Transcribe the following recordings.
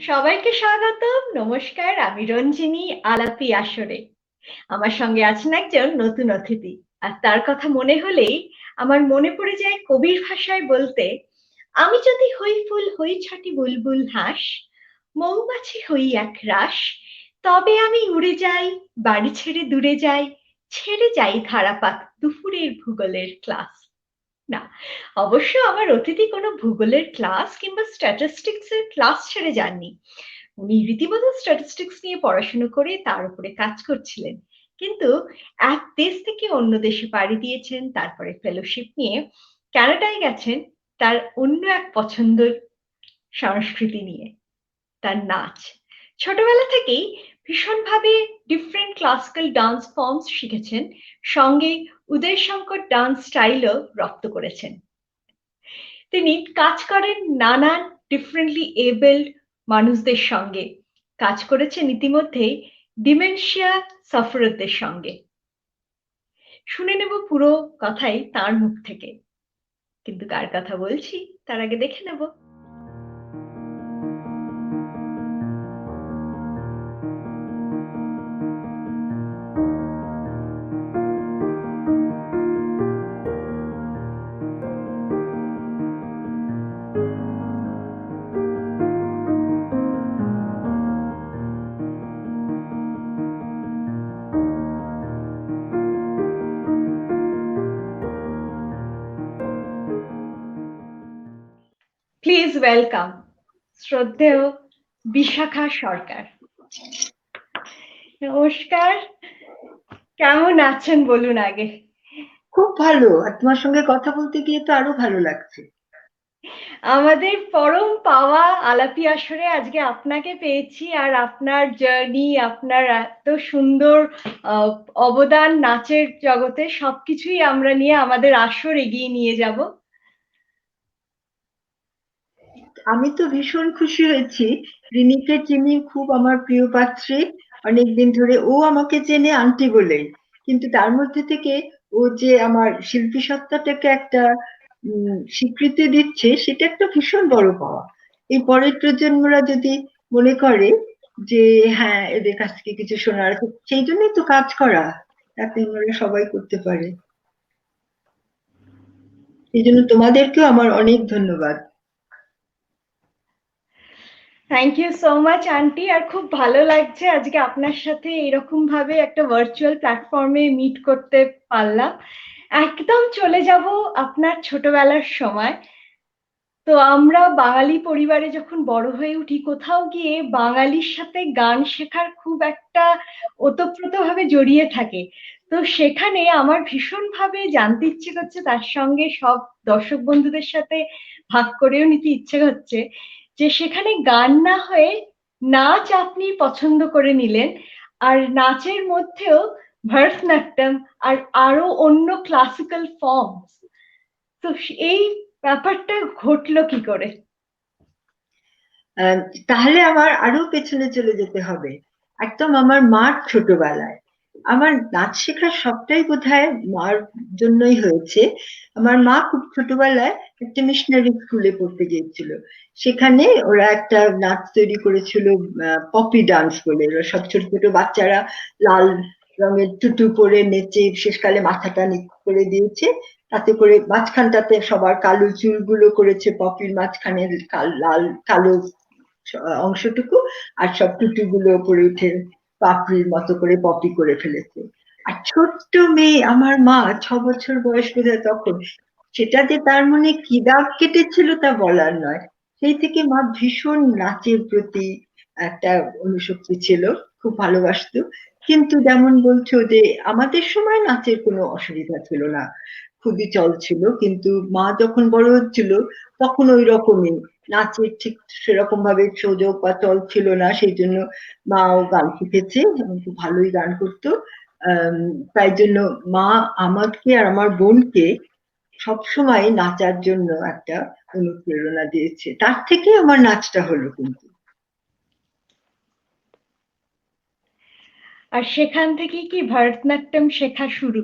সবাইকে স্বাগতম। নমস্কার, আমি রঞ্জিনী আলাপি আসরে। আমার সঙ্গে আছেন একজন নতুন অতিথি। আর তার কথা মনে হলেই আমার মনে পড়ে যায় কবির ভাষায় বলতে, আমি যদি হই ফুল হই ছাটি বুলবুল হাঁস, মৌমাছি হই এক রাস, তবে আমি উড়ে যাই, বাড়ি ছেড়ে দূরে যাই, ছেড়ে যাই ধারাপাত দুপুরের ভূগোলের ক্লাস। না, অবশ্য আমার অতিথি কোনো ভূগোলের ক্লাস কিংবা স্ট্যাটিস্টিক্স এর ক্লাস ছেড়ে যাননি। উনি রীতিমতো স্ট্যাটিস্টিক্স নিয়ে পড়াশুনো করে তার উপরে কাজ করছিলেন। কিন্তু এক দেশ থেকে অন্য দেশে পাড়ি দিয়েছেন, তারপরে ফেলোশিপ নিয়ে কানাডায় গেছেন তার অন্য এক পছন্দের সংস্কৃতি নিয়ে, তার নাচ। ছোটবেলা থেকেই ভীষণভাবে ডিফারেন্ট ক্লাসিক্যাল ডান্স ফর্মস শিখেছেন, সঙ্গে উদয় শঙ্কর ডান্স স্টাইলও রপ্ত করেছেন। তিনি কাজ করেন নানান ডিফারেন্টলি এবলড মানুষদের সঙ্গে, কাজ করেছেন ইতিমধ্যেই ডিমেনশিয়া সাফারদের সঙ্গে। শুনে নেব পুরো কথাই তার মুখ থেকে, কিন্তু কার কথা বলছি তার আগে দেখে নেব। প্লিজ ওয়েলকাম শ্রদ্ধেয় বিশাখা সরকার। নমস্কার, কেমন আছেন বলুন আগে। খুব ভালো। আর তোমার সঙ্গে কথা বলতে গিয়ে তো আরো ভালো লাগছে। আমাদের পরম পাওয়া আলাপি আসরে আজকে আপনাকে পেয়েছি, আর আপনার জার্নি, আপনার এত সুন্দর আহ, অবদান নাচের জগতে, সবকিছুই আমরা নিয়ে আমাদের আসর এগিয়ে নিয়ে যাব। আমি তো ভীষণ খুশি হয়েছি। রিনিকে চিনি, খুব আমার প্রিয় পাত্রী। অনেকদিন ধরে ও আমাকে চেনে আন্টি বলেই, কিন্তু তার মধ্যে থেকে ও যে আমার শিল্পী সত্তাটাকে একটা স্বীকৃতি দিচ্ছে, সেটা একটা ভীষণ বড় পাওয়া। এই পরের প্রজন্মরা যদি মনে করে যে হ্যাঁ, এদের কাছ থেকে কিছু শোনার আছে, সেই জন্যই তো কাজ করা, যাতে ওরা সবাই করতে পারে। এই জন্য তোমাদেরকেও আমার অনেক ধন্যবাদ। Thank you so much auntie. আর খুব ভালো লাগছে আজকে আপনার সাথে এরকম ভাবে একটা ভার্চুয়াল প্ল্যাটফর্মে মিট করতে পারলাম। একদম চলে যাব আপনার ছোটবেলার সময়। তো আমরা বাঙালি পরিবারে যখন বড় হয়ে উঠি, কোথাও গিয়ে বাঙালির সাথে গান শেখার খুব একটা ওতপ্রোতভাবে জড়িয়ে থাকে। তো সেখানে আমার ভীষণভাবে জানতে ইচ্ছে করছে, তার সঙ্গে সব দর্শক বন্ধুদের সাথে ভাগ করেও নিতে ইচ্ছে হচ্ছে, যে সেখানে গান না হয়ে নাচ আপনি পছন্দ করে নিলেন, আর নাচের মধ্যেও ভরতনাট্যম আর আরো অন্য ক্লাসিক্যাল ফর্ম। তো এই ব্যাপারটা ঘটলো কি করে? আহ, তাহলে আমার আরো পেছনে চলে যেতে হবে, একদম আমার মার ছোটবেলায়। আমার নাচ শেখার সবটাই বোধহয় মার জন্যই হয়েছে। আমার মা খুব ছোটবেলায় একটা মিশনারি স্কুলে পড়তে গিয়েছিল। সেখানে ওরা একটা নাচ তৈরি করেছিল, পপি ডান্স বলে। ওরা সব ছোট ছোট বাচ্চারা লাল রঙের টুটু পরে নেচে শেষকালে মাথাটা নিচ করে দিয়েছে। তাতে করে মাঝখানটাতে সবার কালো চুলগুলো করেছে পপির মাঝখানে, লাল কালো অংশটুকু, আর সব টুটিগুলো উপরে উঠে পাপড়ির মতো করে পপি করে ফেলেছে। আর ছোট্ট মেয়ে আমার মা, 6 বছর বয়স বোধহয় তখন, সেটা যে তার মনে কি দাগ কেটেছিল তা বলার নয়। সেই থেকে মা ভীষণ নাচের প্রতি একটা অনুশক্তি ছিল, খুব ভালোবাসতো। কিন্তু যেমন বলছো যে আমাদের সময় নাচের কোনো অসুবিধা ছিল না, খুবই চল ছিল। কিন্তু মা যখন বড় হচ্ছিল তখন ওই রকমই নাচের ঠিক সেরকম ভাবে সুযোগ বা চল ছিল না। সেই জন্য মাও গান শিখেছে এবং খুব ভালোই গান করতো। আম, তাই জন্য মা আমাকে আর আমার বোনকে সবসময় নাচার জন্য একটা অনুপ্রেরণা দিয়েছে। তার থেকে আমার নাচটা হলো কিন্তু। আর সেখান থেকেই কি ভরতনাট্যম শেখা শুরু?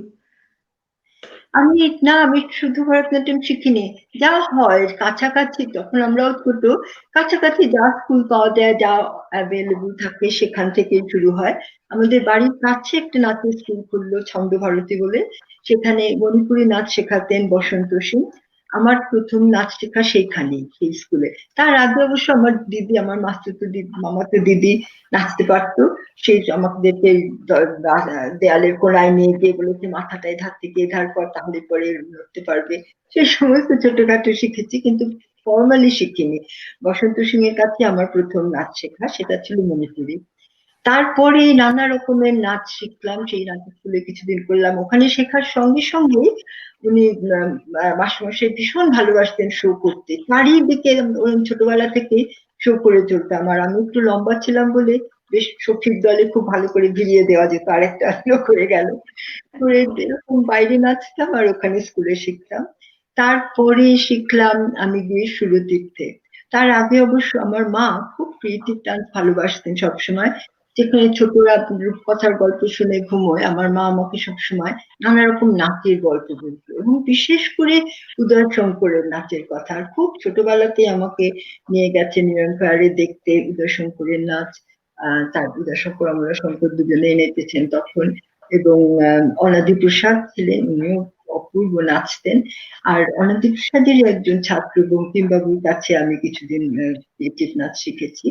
আমি শুধু ভরতনাট্যম শিখিনি। যা হয় কাছাকাছি, তখন আমরাও ছোট, কাছাকাছি যা স্কুল পাওয়া যায়, যা অ্যাভেলেবল থাকে সেখান থেকেই শুরু হয়। আমাদের বাড়ির কাছে একটা নাচের স্কুল খুললো, ছন্দ ভারতী বলে। সেখানে মণিপুরি নাচ শেখাতেন বসন্ত সিং। আমার প্রথম নাচ শেখা সেইখানেই, সেই স্কুলে। তার আগে অবশ্য আমার দিদি, আমার মামাতো দিদি, মামাতো দিদি নাচতে পারতো। সেই আমাদেরকে দেয়ালের কোণায় নিয়ে গিয়ে বলেছে, মাথাটায় ধার থেকে ধার কর, তাহলে পরে নড়তে পারবে। সেই সমস্ত ছোটখাটো শিখেছি, কিন্তু ফর্মালি শিখিনি। বসন্ত সিং এর কাছে আমার প্রথম নাচ শেখা, সেটা ছিল মণিপুরি। তারপরে নানা রকমের নাচ শিখলাম, সেই নাচ স্কুলে কিছুদিন করলাম। ওখানে শেখার সঙ্গে সঙ্গে উনি মাস্টারমশাই ভীষণ ভালোবাসতেন শো করতে, চারিদিকে ওরকম ছোটবেলা থেকে শো করে চলতাম। আর আমি একটু লম্বা ছিলাম বলে বেশ সখীর দলে খুব ভালো করে ভিড়িয়ে দেওয়া যেত, আর একটা লোক করে গেল করে, এরকম বাইরে নাচতাম আর ওখানে স্কুলে শিখতাম। তারপরে শিখলাম আমি গিয়ে সুরতীর্থে। তার আগে অবশ্য আমার মা খুব ক্রিয়েটিভ ডান্স ভালোবাসতেন সবসময়। যেখানে ছোটরা রূপকথার গল্প শুনে ঘুমোয়, আমার মা আমাকে সবসময় নানা রকম নাচের গল্প বলতো, এবং বিশেষ করে উদয় শঙ্করের নাচের কথা। আর খুব ছোটবেলাতেই আমাকে নিয়ে গেছে নিরন ফায়ারে দেখতে উদয় শঙ্করের নাচ। তার উদয় শঙ্কর, অমলা শঙ্কর দুজনেই নেচেছেন তখন। এবং অনাদি প্রসাদ ছিলেন, উনিও অপূর্ব নাচতেন। আর অনাদি প্রসাদের একজন ছাত্র বঙ্কিমবাবুর কাছে আমি কিছুদিন ক্রিয়েটিভ নাচ শিখেছি।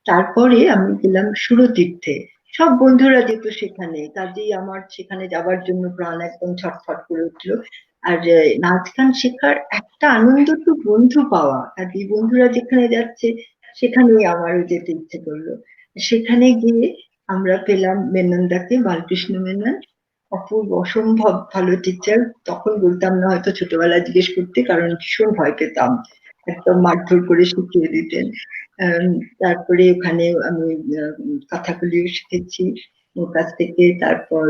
তারপরে আমি গেলাম সুরতীর্থে। সব বন্ধুরা যেত সেখানে, কাজেই আমার সেখানে যাবার জন্য প্রাণ একদম ছটফট করে উঠলো। আর নাচ গান শেখার একটা আনন্দ তো বন্ধু পাওয়া, আর এই বন্ধুরা যেখানে যাচ্ছে সেখানেই আমারও যেতে ইচ্ছে করলো। সেখানে গিয়ে আমরা পেলাম মেননদাকে, বালকৃষ্ণ মেনন। অপূর্ব, অসম্ভব ভালো টিচার। তখন বলতাম না হয়তো ছোটবেলায় জিজ্ঞেস করতে, কারণ ভীষণ ভয় পেতাম। একদম মারধর করে শিখিয়ে দিতেন। আম, তারপরে ওখানে আমি কথাকলিও শিখেছি ওর কাছ থেকে। তারপর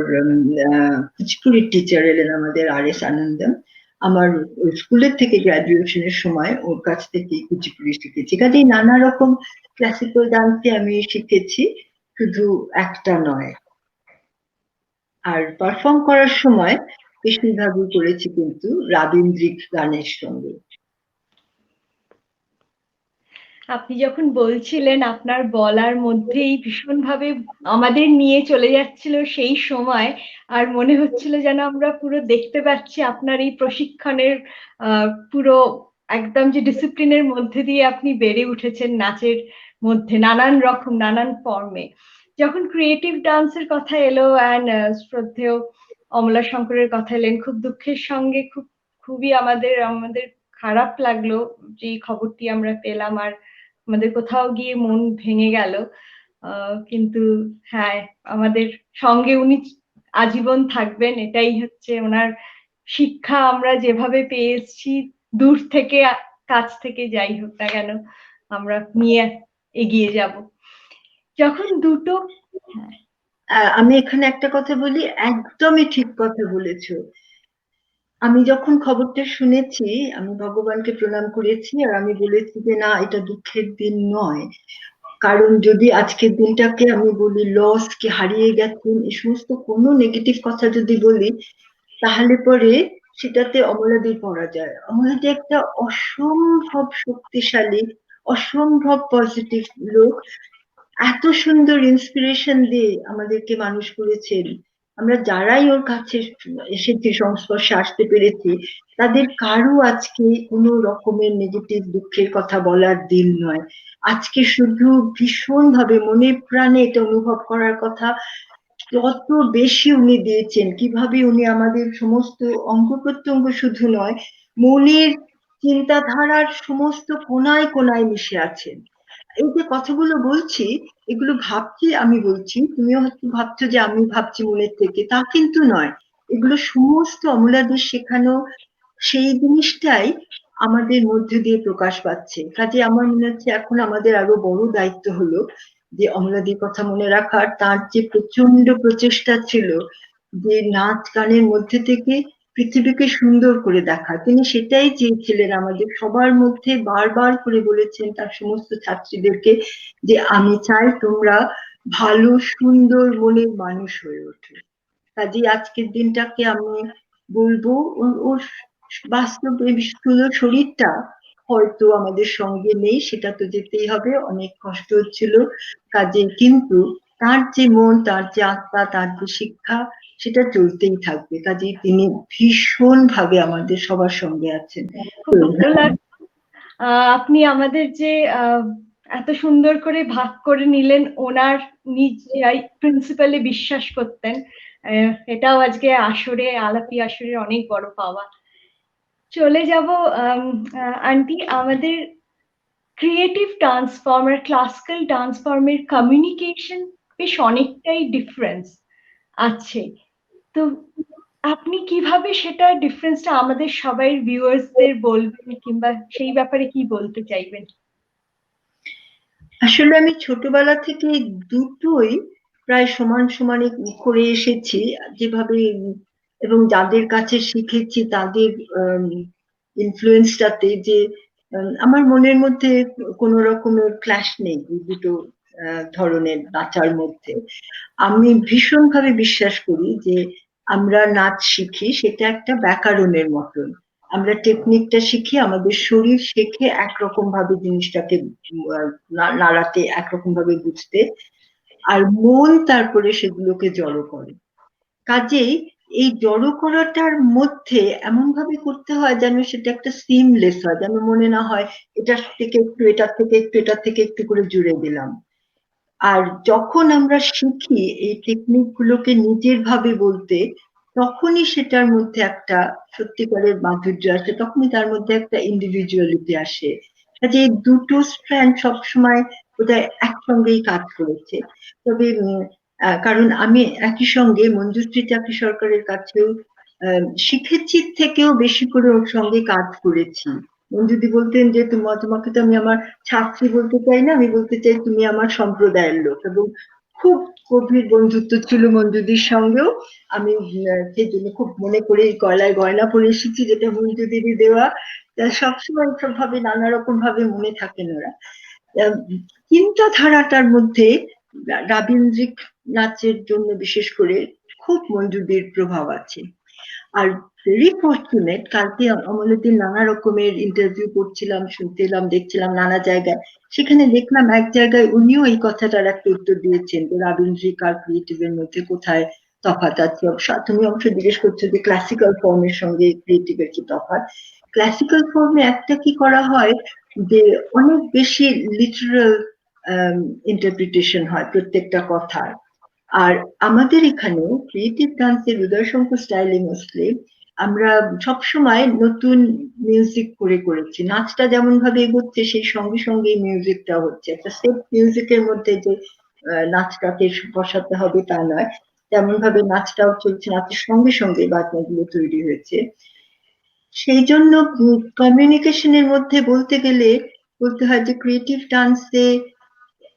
কুচিপুড়ির টিচার এলেন আমাদের, আর এস আনন্দম। আমার স্কুলের থেকে গ্রাজুয়েশনের সময় ওর কাছ থেকে কুচিপুড়ি শিখেছি। কাজেই নানা রকম ক্লাসিক্যাল ডান্সে আমি শিখেছি, শুধু একটা নয়। আর পারফর্ম করার সময় বেশিরভাগই করেছি কিন্তু রাবীন্দ্রিক গানের সঙ্গে। আপনি যখন বলছিলেন আপনার বলার মধ্যেই ভীষণভাবে আমাদের নিয়ে চলে যাচ্ছিল সেই সময়, আর মনে হচ্ছিল যেন আমরা পুরো দেখতে পাচ্ছি আপনার এই প্রশিক্ষণের পুরো একদম যে ডিসিপ্লিনের মধ্যে দিয়ে আপনি বেড়ে উঠেছেন নাচের মধ্যে নানান রকম নানান ফর্মে। যখন ক্রিয়েটিভ ডান্সের কথা এলো অ্যান্ড শ্রদ্ধেয় অমলা শঙ্করের কথা এলেন, খুব দুঃখের সঙ্গে খুবই আমাদের আমাদের খারাপ লাগলো যে খবরটি আমরা পেলাম, আর আমাদের কোথাও গিয়ে মন ভেঙে গেল। কিন্তু হ্যাঁ, আমাদের সঙ্গে উনি আজীবন থাকবেন, এটাই হচ্ছে ওনার শিক্ষা। আমরা যেভাবে পেয়ে এসেছি দূর থেকে কাছ থেকে যাই হোক না কেন, আমরা নিয়ে এগিয়ে যাব যখন দুটো। হ্যাঁ, আমি এখানে একটা কথা বলি, একদমই ঠিক কথা বলেছো। আমি যখন খবরটা শুনেছি, আমি ভগবানকে প্রণাম করেছি, আর আমি বলেছি যে না, এটা দুঃখের দিন নয়। কারণ যদি আজকের দিনটাকে আমি বলি লস, কি হারিয়ে গেছেন, এই সমস্ত কোনো নেগেটিভ কথা যদি বলি, তাহলে পরে সেটাতে অমলাদি পড়া যায়। অমলাদি একটা অসম্ভব শক্তিশালী, অসম্ভব পজিটিভ লোক। এত সুন্দর ইন্সপিরেশন দিয়ে আমাদেরকে মানুষ করেছেন। আমরা যারাই ওর কাছে এসেছি, সংস্পর্শে আসতে পেরেছি, তাদের কারো আজকে কোনো রকমের নেগেটিভ দুঃখের কথা বলার দিন নয়। আজকে শুধু ভীষণ ভাবে মনে প্রাণে এটা অনুভব করার কথা, কত বেশি উনি দিয়েছেন, কিভাবে উনি আমাদের সমস্ত অঙ্গ প্রত্যঙ্গ শুধু নয়, মনের চিন্তাধারার সমস্ত কোনায় কোনায় মিশে আছেন। এই যে কথাগুলো বলছি, এগুলো ভাবছি, আমি বলছি, তুমিও হয়তো ভাবছো যে আমি ভাবছি মনের থেকে, তা কিন্তু নয়। এগুলো সমস্ত অমলাদের শেখানো, সেই জিনিসটাই আমাদের মধ্যে দিয়ে প্রকাশ পাচ্ছে। কাজে আমার মনে হচ্ছে এখন আমাদের আরো বড় দায়িত্ব হলো যে অমলাদির কথা মনে রাখার। তার যে প্রচন্ড প্রচেষ্টা ছিল যে নাচ গানের মধ্যে থেকে পৃথিবীকে সুন্দর করে দেখা, তিনি সেটাই চেয়েছিলেন। আমাদের সবার মধ্যে বারবার করে বলেছেন তার সমস্ত ছাত্রীদেরকে যে আমি চাই তোমরা ভালো সুন্দর মনের মানুষ হয়ে ওঠো। কাজে আজকের দিনটাকে আমি বলবো ওর বাস্তবে স্থূল শরীরটা হয়তো আমাদের সঙ্গে নেই, সেটা তো যেতেই হবে, অনেক কষ্ট হচ্ছিল কাজে, কিন্তু তার যে মন, তার যে আত্মা, তার যে শিক্ষা, সেটা চলতেই থাকবে। কাজেই তিনি ভীষণ ভাবে আমাদের সবার সঙ্গে আছেন। খুব ভালো লাগলো। আপনি আমাদের যে এত সুন্দর করে ভাগ করে নিলেন, ওনার নিজেই প্রিন্সিপালে বিশ্বাস করতেন, এটাও আজকে আসরে, আলাপি আসরের অনেক বড় পাওয়া। চলে যাব আন্টি, আমাদের ক্রিয়েটিভ ডান্স ফর্ম আর ক্লাসিক্যাল ডান্স ফর্মের কমিউনিকেশন বেশ অনেকটাই ডিফারেন্স আছে। তো আপনি কিভাবে সেটা ডিফারেন্সটা আমাদের সবাই ভিউয়ার্সদের বলবেন, কিংবা সেই ব্যাপারে কি বলতে চাইবেন? আসলে আমি ছোটবেলা থেকে দুটোই প্রায় সমান সমানে করে এসেছি, যেভাবে এবং যাদের কাছে শিখেছি তাদের ইনফ্লুয়েন্সটাতে, যে আমার মনের মধ্যে কোনো রকমের ক্ল্যাশ নেই এই দুটো ধরনের নাচার মধ্যে। আমি ভীষণভাবে বিশ্বাস করি যে আমরা নাচ শিখি সেটা একটা ব্যাকরণের মতন। আমরা টেকনিকটা শিখি, আমাদের শরীর শেখে একরকম ভাবে জিনিসটাকে নাড়াতে, একরকম ভাবে বুঝতে, আর মন তারপরে সেগুলোকে জড়ো করে। কাজেই এই জড়ো করাটার মধ্যে এমন ভাবে করতে হয় যেন সেটা একটা সিমলেস হয়, যেন মনে না হয় এটার থেকে একটু, এটার থেকে একটু, এটার থেকে একটু করে জুড়ে দিলাম। আর যখন আমরা শিখি এই টেকনিক গুলোকে নিজের ভাবে বলতে, তখনই সেটার মধ্যে একটা সত্যিকারের মাধুর্য আসে, তখনই তার মধ্যে একটা ইন্ডিভিজুয়ালিটি আসে। কাজে এই দুটো স্ট্র্যান্ড সবসময় বোধহয় একসঙ্গেই কাজ করেছে। তবে কারণ আমি একই সঙ্গে মঞ্জুশ্রী চাকরি সরকারের কাছেও শিখেছি থেকেও বেশি করে ওর সঙ্গে কাজ করেছি। মঞ্জুদি বলতেন যে তোমাকে তো আমি আমার ছাত্রী বলতে চাই না, আমি বলতে চাই তুমি আমার সম্প্রদায়ের লোক। এবং খুব গভীর বন্ধুত্ব ছিল মঞ্জুদির সঙ্গেও। আমি সেই জন্য খুব মনে করে গলায় গয়না পরে এসেছি, যেটা মঞ্জুদিরই দেওয়া। সবসময় সব ভাবে, নানা রকম ভাবে মনে থাকেন ওরা। চিন্তাধারাটার মধ্যে রাবীন্দ্রিক নাচের জন্য বিশেষ করে খুব মঞ্জুদির প্রভাব আছে। আর ভেরি ফর্চুনেট, কালকে অমলের নানা রকমের ইন্টারভিউ করছিলাম, শুনছিলাম, দেখছিলাম নানা জায়গায়, সেখানে দেখলাম এক জায়গায় উনিও এই কথাটার একটা উত্তর দিয়েছেন যে রাবীন্দ্রিক আর ক্রিয়েটিভের মধ্যে কোথায় তফাৎ আছে। তুমি অবশ্য জিজ্ঞেস করছো যে ক্লাসিক্যাল ফর্মের সঙ্গে ক্রিয়েটিভের কি তফাৎ। ক্লাসিক্যাল ফর্মে একটা কি করা হয় যে অনেক বেশি লিটারাল ইন্টারপ্রিটেশন হয় প্রত্যেকটা কথার। আর আমাদের এখানে ক্রিয়েটিভ ডান্সের উদয়শঙ্কর স্টাইলে মোস্টলি আমরা সবসময় নতুন মিউজিক করে করেছি। নাচটা যেমন ভাবে এগোচ্ছে সেই সঙ্গে সঙ্গে মিউজিকটা হচ্ছে, একটা সেট মিউজিকের মধ্যে যে নাচটাকে বসাতে হবে তা নয়, তেমন ভাবে নাচটাও চলছে, নাচের সঙ্গে সঙ্গে বাজনাগুলো তৈরি হয়েছে। সেই জন্য কমিউনিকেশনের মধ্যে বলতে গেলে বলতে হয় যে ক্রিয়েটিভ ডান্সে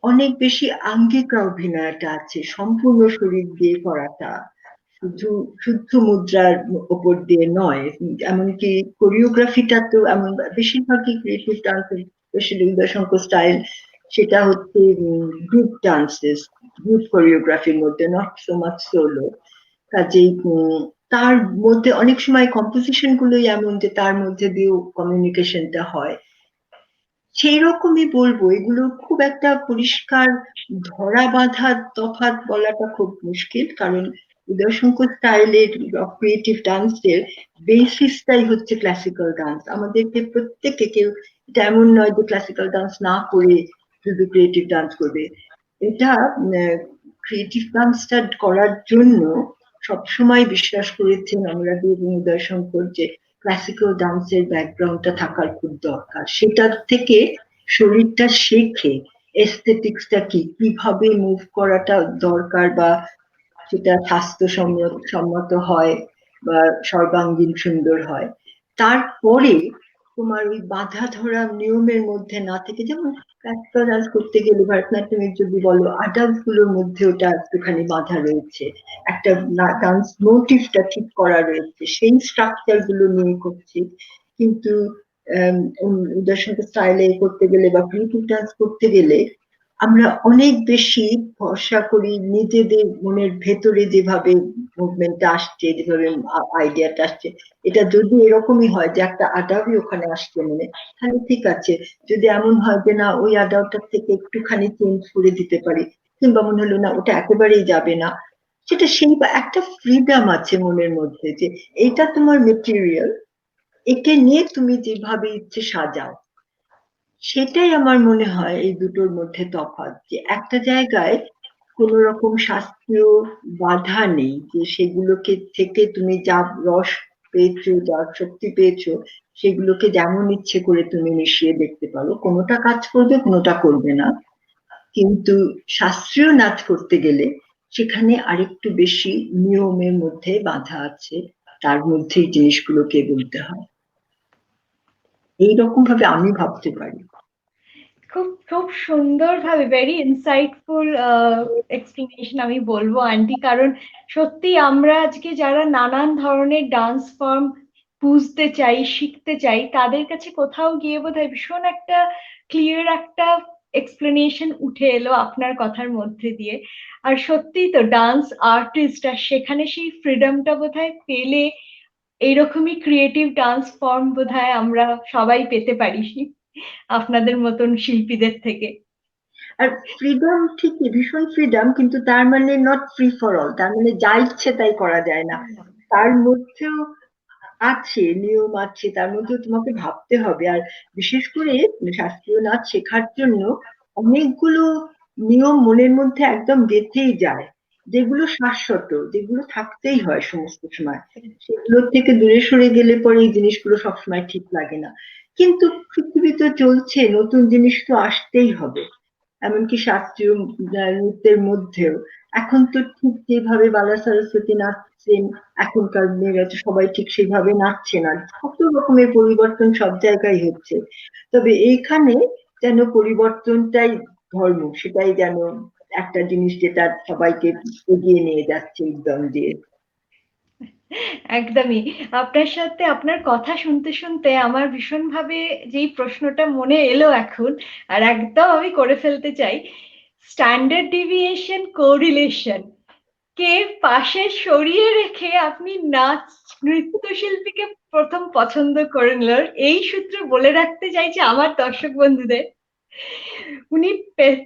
অনেক বেশি আঙ্গিক অভিনয়টা আছে, সম্পূর্ণ শরীর দিয়ে করাটা, শুধু শুদ্ধ মুদ্রার উপর দিয়ে নয়। এমনকি কোরিওগ্রাফিটা তো এমন, বেশিরভাগই creative dance, specially Uday Shankar style, সেটা হচ্ছে গ্রুপ ডান্সেস, গ্রুপ কোরিওগ্রাফির মধ্যে, নট সো মাচ সোলো। কাজেই তার মধ্যে অনেক সময় কম্পোজিশন গুলোই এমন যে তার মধ্যে দিয়েও কমিউনিকেশনটা হয়। সেই রকমই বলবো, এগুলো খুব একটা পরিষ্কার ধরা বাঁধা তফাৎ বলাটা খুব মুশকিল, কারণ উদয়শঙ্কর স্টাইলের ক্রিয়েটিভ ডান্সের বেসিসটাই হচ্ছে ক্লাসিক্যাল ডান্স। আমাদেরকে প্রত্যেকে, কেউ এটা এমন নয় যে ক্লাসিক্যাল ডান্স না করে শুধু ক্রিয়েটিভ ডান্স করবে। এটা ক্রিয়েটিভ ডান্সটা করার জন্য সবসময় বিশ্বাস করেছেন অনুরাগী এবং উদয়শঙ্কর যে ক্লাসিক্যাল ডান্সের ব্যাকগ্রাউন্ডটা থাকার খুব দরকার। সেটার থেকে শরীরটা শেখে এস্থেটিক্সটা কি, কিভাবে মুভ করাটা দরকার, বা সেটা স্বাস্থ্যসম্মত হয় বা সর্বাঙ্গীন সুন্দর হয়। তারপরে তোমার ওই বাঁধা ধরা নিয়মের মধ্যে না থেকে, যেমন ক্লাসিক্যাল ডান্স করতে গেলে ভারতনাট্যমের যদি বলো, আডালস গুলোর মধ্যে ওটা একটুখানি বাঁধা রয়েছে, একটা ডান্স মোটিভটা ঠিক করা রয়েছে, সেই স্ট্রাকচার গুলো নিয়ে করছি। কিন্তু উদয়শঙ্কর স্টাইলে করতে গেলে বা ক্রিয়েটিভ ডান্স করতে গেলে আমরা অনেক বেশি ভরসা করি নিজেদের মনের ভেতরে যেভাবে মুভমেন্টটা আসছে, যেভাবে আইডিয়াটা আসছে, এটা যদি এরকমই হয় যে একটা আদাবই ওখানে আসছে মনে, তাহলে ঠিক আছে। যদি এমন হয় যে না, ওই আদাবটার থেকে একটুখানি চেঞ্জ করে দিতে পারি, কিংবা মনে হলো না ওটা একেবারেই যাবে না, সেটা সেই বা একটা ফ্রিডম আছে মনের মধ্যে যে এইটা তোমার মেটেরিয়াল, একে নিয়ে তুমি যেভাবে ইচ্ছে সাজাও। সেটাই আমার মনে হয় এই দুটোর মধ্যে তফাৎ, যে একটা জায়গায় কোন রকম শাস্ত্রীয় বাধা নেই, যে সেগুলোকে থেকে তুমি যা রস পেয়েছো, যা শক্তি পেয়েছো, সেগুলোকে যেমন ইচ্ছে করে তুমি মিশিয়ে দেখতে পারো, কোনোটা কাজ করবে কোনোটা করবে না। কিন্তু শাস্ত্রীয় নাচ করতে গেলে সেখানে আরেকটু বেশি নিয়মের মধ্যে বাধা আছে, তার মধ্যেই জিনিসগুলোকে বলতে হয়। এইরকম ভাবে আমি ভাবতে পারি। খুব খুব সুন্দরভাবে ভেরি ইনসাইটফুল এক্সপ্লেনেশন আমি বলবো আন্টি, কারণ সত্যি আমরা আজকে যারা নানান ধরনের ডান্স ফর্ম বুঝতে চাই, শিখতে চাই, তাদের কাছে কোথাও গিয়ে বোধহয় ভীষণ একটা ক্লিয়ার একটা এক্সপ্লেনেশন উঠে এলো আপনার কথার মধ্যে দিয়ে। আর সত্যি তো ডান্স আর্টিস্ট, আর সেখানে সেই ফ্রিডমটা বোধহয় পেলে এইরকমই ক্রিয়েটিভ ডান্স ফর্ম বোধহয় আমরা সবাই পেতে পারি আপনাদের মতন শিল্পীদের থেকে। আর ফ্রিডম ঠিকই, ভীষণ ফ্রিডম, কিন্তু তার মানে নট ফ্রি ফর অল, তার মানে যা ইচ্ছে তাই করা যায় না। তার মধ্যেও আছে নিয়ম, আছে তার মধ্যেও তোমাকে ভাবতে হবে। আর বিশেষ করে শাস্ত্রীয় নাচ শেখার জন্য অনেকগুলো নিয়ম মনের মধ্যে একদম গেঁথেই যায়, যেগুলো শাশ্বত, যেগুলো থাকতেই হয় সমস্ত সময়। সেগুলোর থেকে দূরে সরে গেলে পরে এই জিনিসগুলো সবসময় ঠিক লাগে না। কিন্তু পৃথিবী তো চলছে, নতুন জিনিস তো আসতেই হবে। এমনকি শাস্ত্রীয় নৃত্যের মধ্যেও এখন তো ঠিক যেভাবে বালা সরস্বতী নাচছেন, এখনকার মেয়েরা তো সবাই ঠিক সেভাবে নাচছে না, কত রকমের পরিবর্তন সব জায়গায় হচ্ছে। তবে এইখানে যেন পরিবর্তনটাই ধর্ম, সেটাই যেন একটা জিনিস যেটা সবাইকে এগিয়ে নিয়ে যাচ্ছে উদ্যম দিয়ে। একদমই। আপনার সাথে আপনার কথা শুনতে শুনতে আমার ভীষণভাবে যেই প্রশ্নটা মনে এলো এখন, আর একদম আমি করে ফেলতে চাই, স্ট্যান্ডার্ড ডিভিয়েশন কোরিলেশন কে পাশে সরিয়ে রেখে আপনি নাচ নৃত্যশিল্পীকে প্রথম পছন্দ করলেন, এই সূত্রে বলে রাখতে চাইছি আমার দর্শক বন্ধুদের, উনি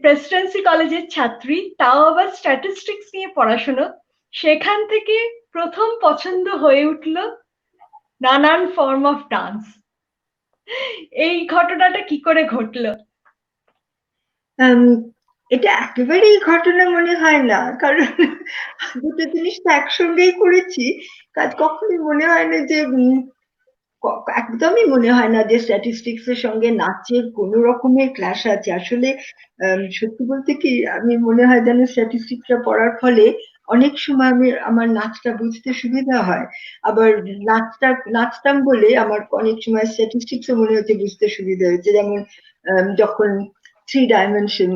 প্রেসিডেন্সি কলেজের ছাত্রী, তাও আবার স্ট্যাটিস্টিক্স নিয়ে পড়াশোনা, সেখান থেকে প্রথম পছন্দ হয়ে উঠল নানান ফর্ম অফ ডান্স। এই ঘটনাটা কি করে ঘটলো? আম, এটা একেবারেই ঘটনা মনে হয় না, কারণ দুটো জিনিস তো একসঙ্গেই করেছি। কাজ কখনোই মনে হয় না যে একদমই মনে হয় না যে স্ট্যাটিস্টিক্স এর সঙ্গে নাচের কোনো রকমের ক্লাশ আছে আসলে। সত্যি বলতে কি, আমি মনে হয় যেন স্ট্যাটিস্টিক্সটা পড়ার ফলে অনেক সময় আমি আমার নাচটা বুঝতে সুবিধা হয়। আবার নাচতাম বলে আমার অনেক সময় স্ট্যাটিস্টিক্সও মনে হচ্ছে বুঝতে সুবিধা হয়েছে। যেমন যখন 3 ডাইমেনশন,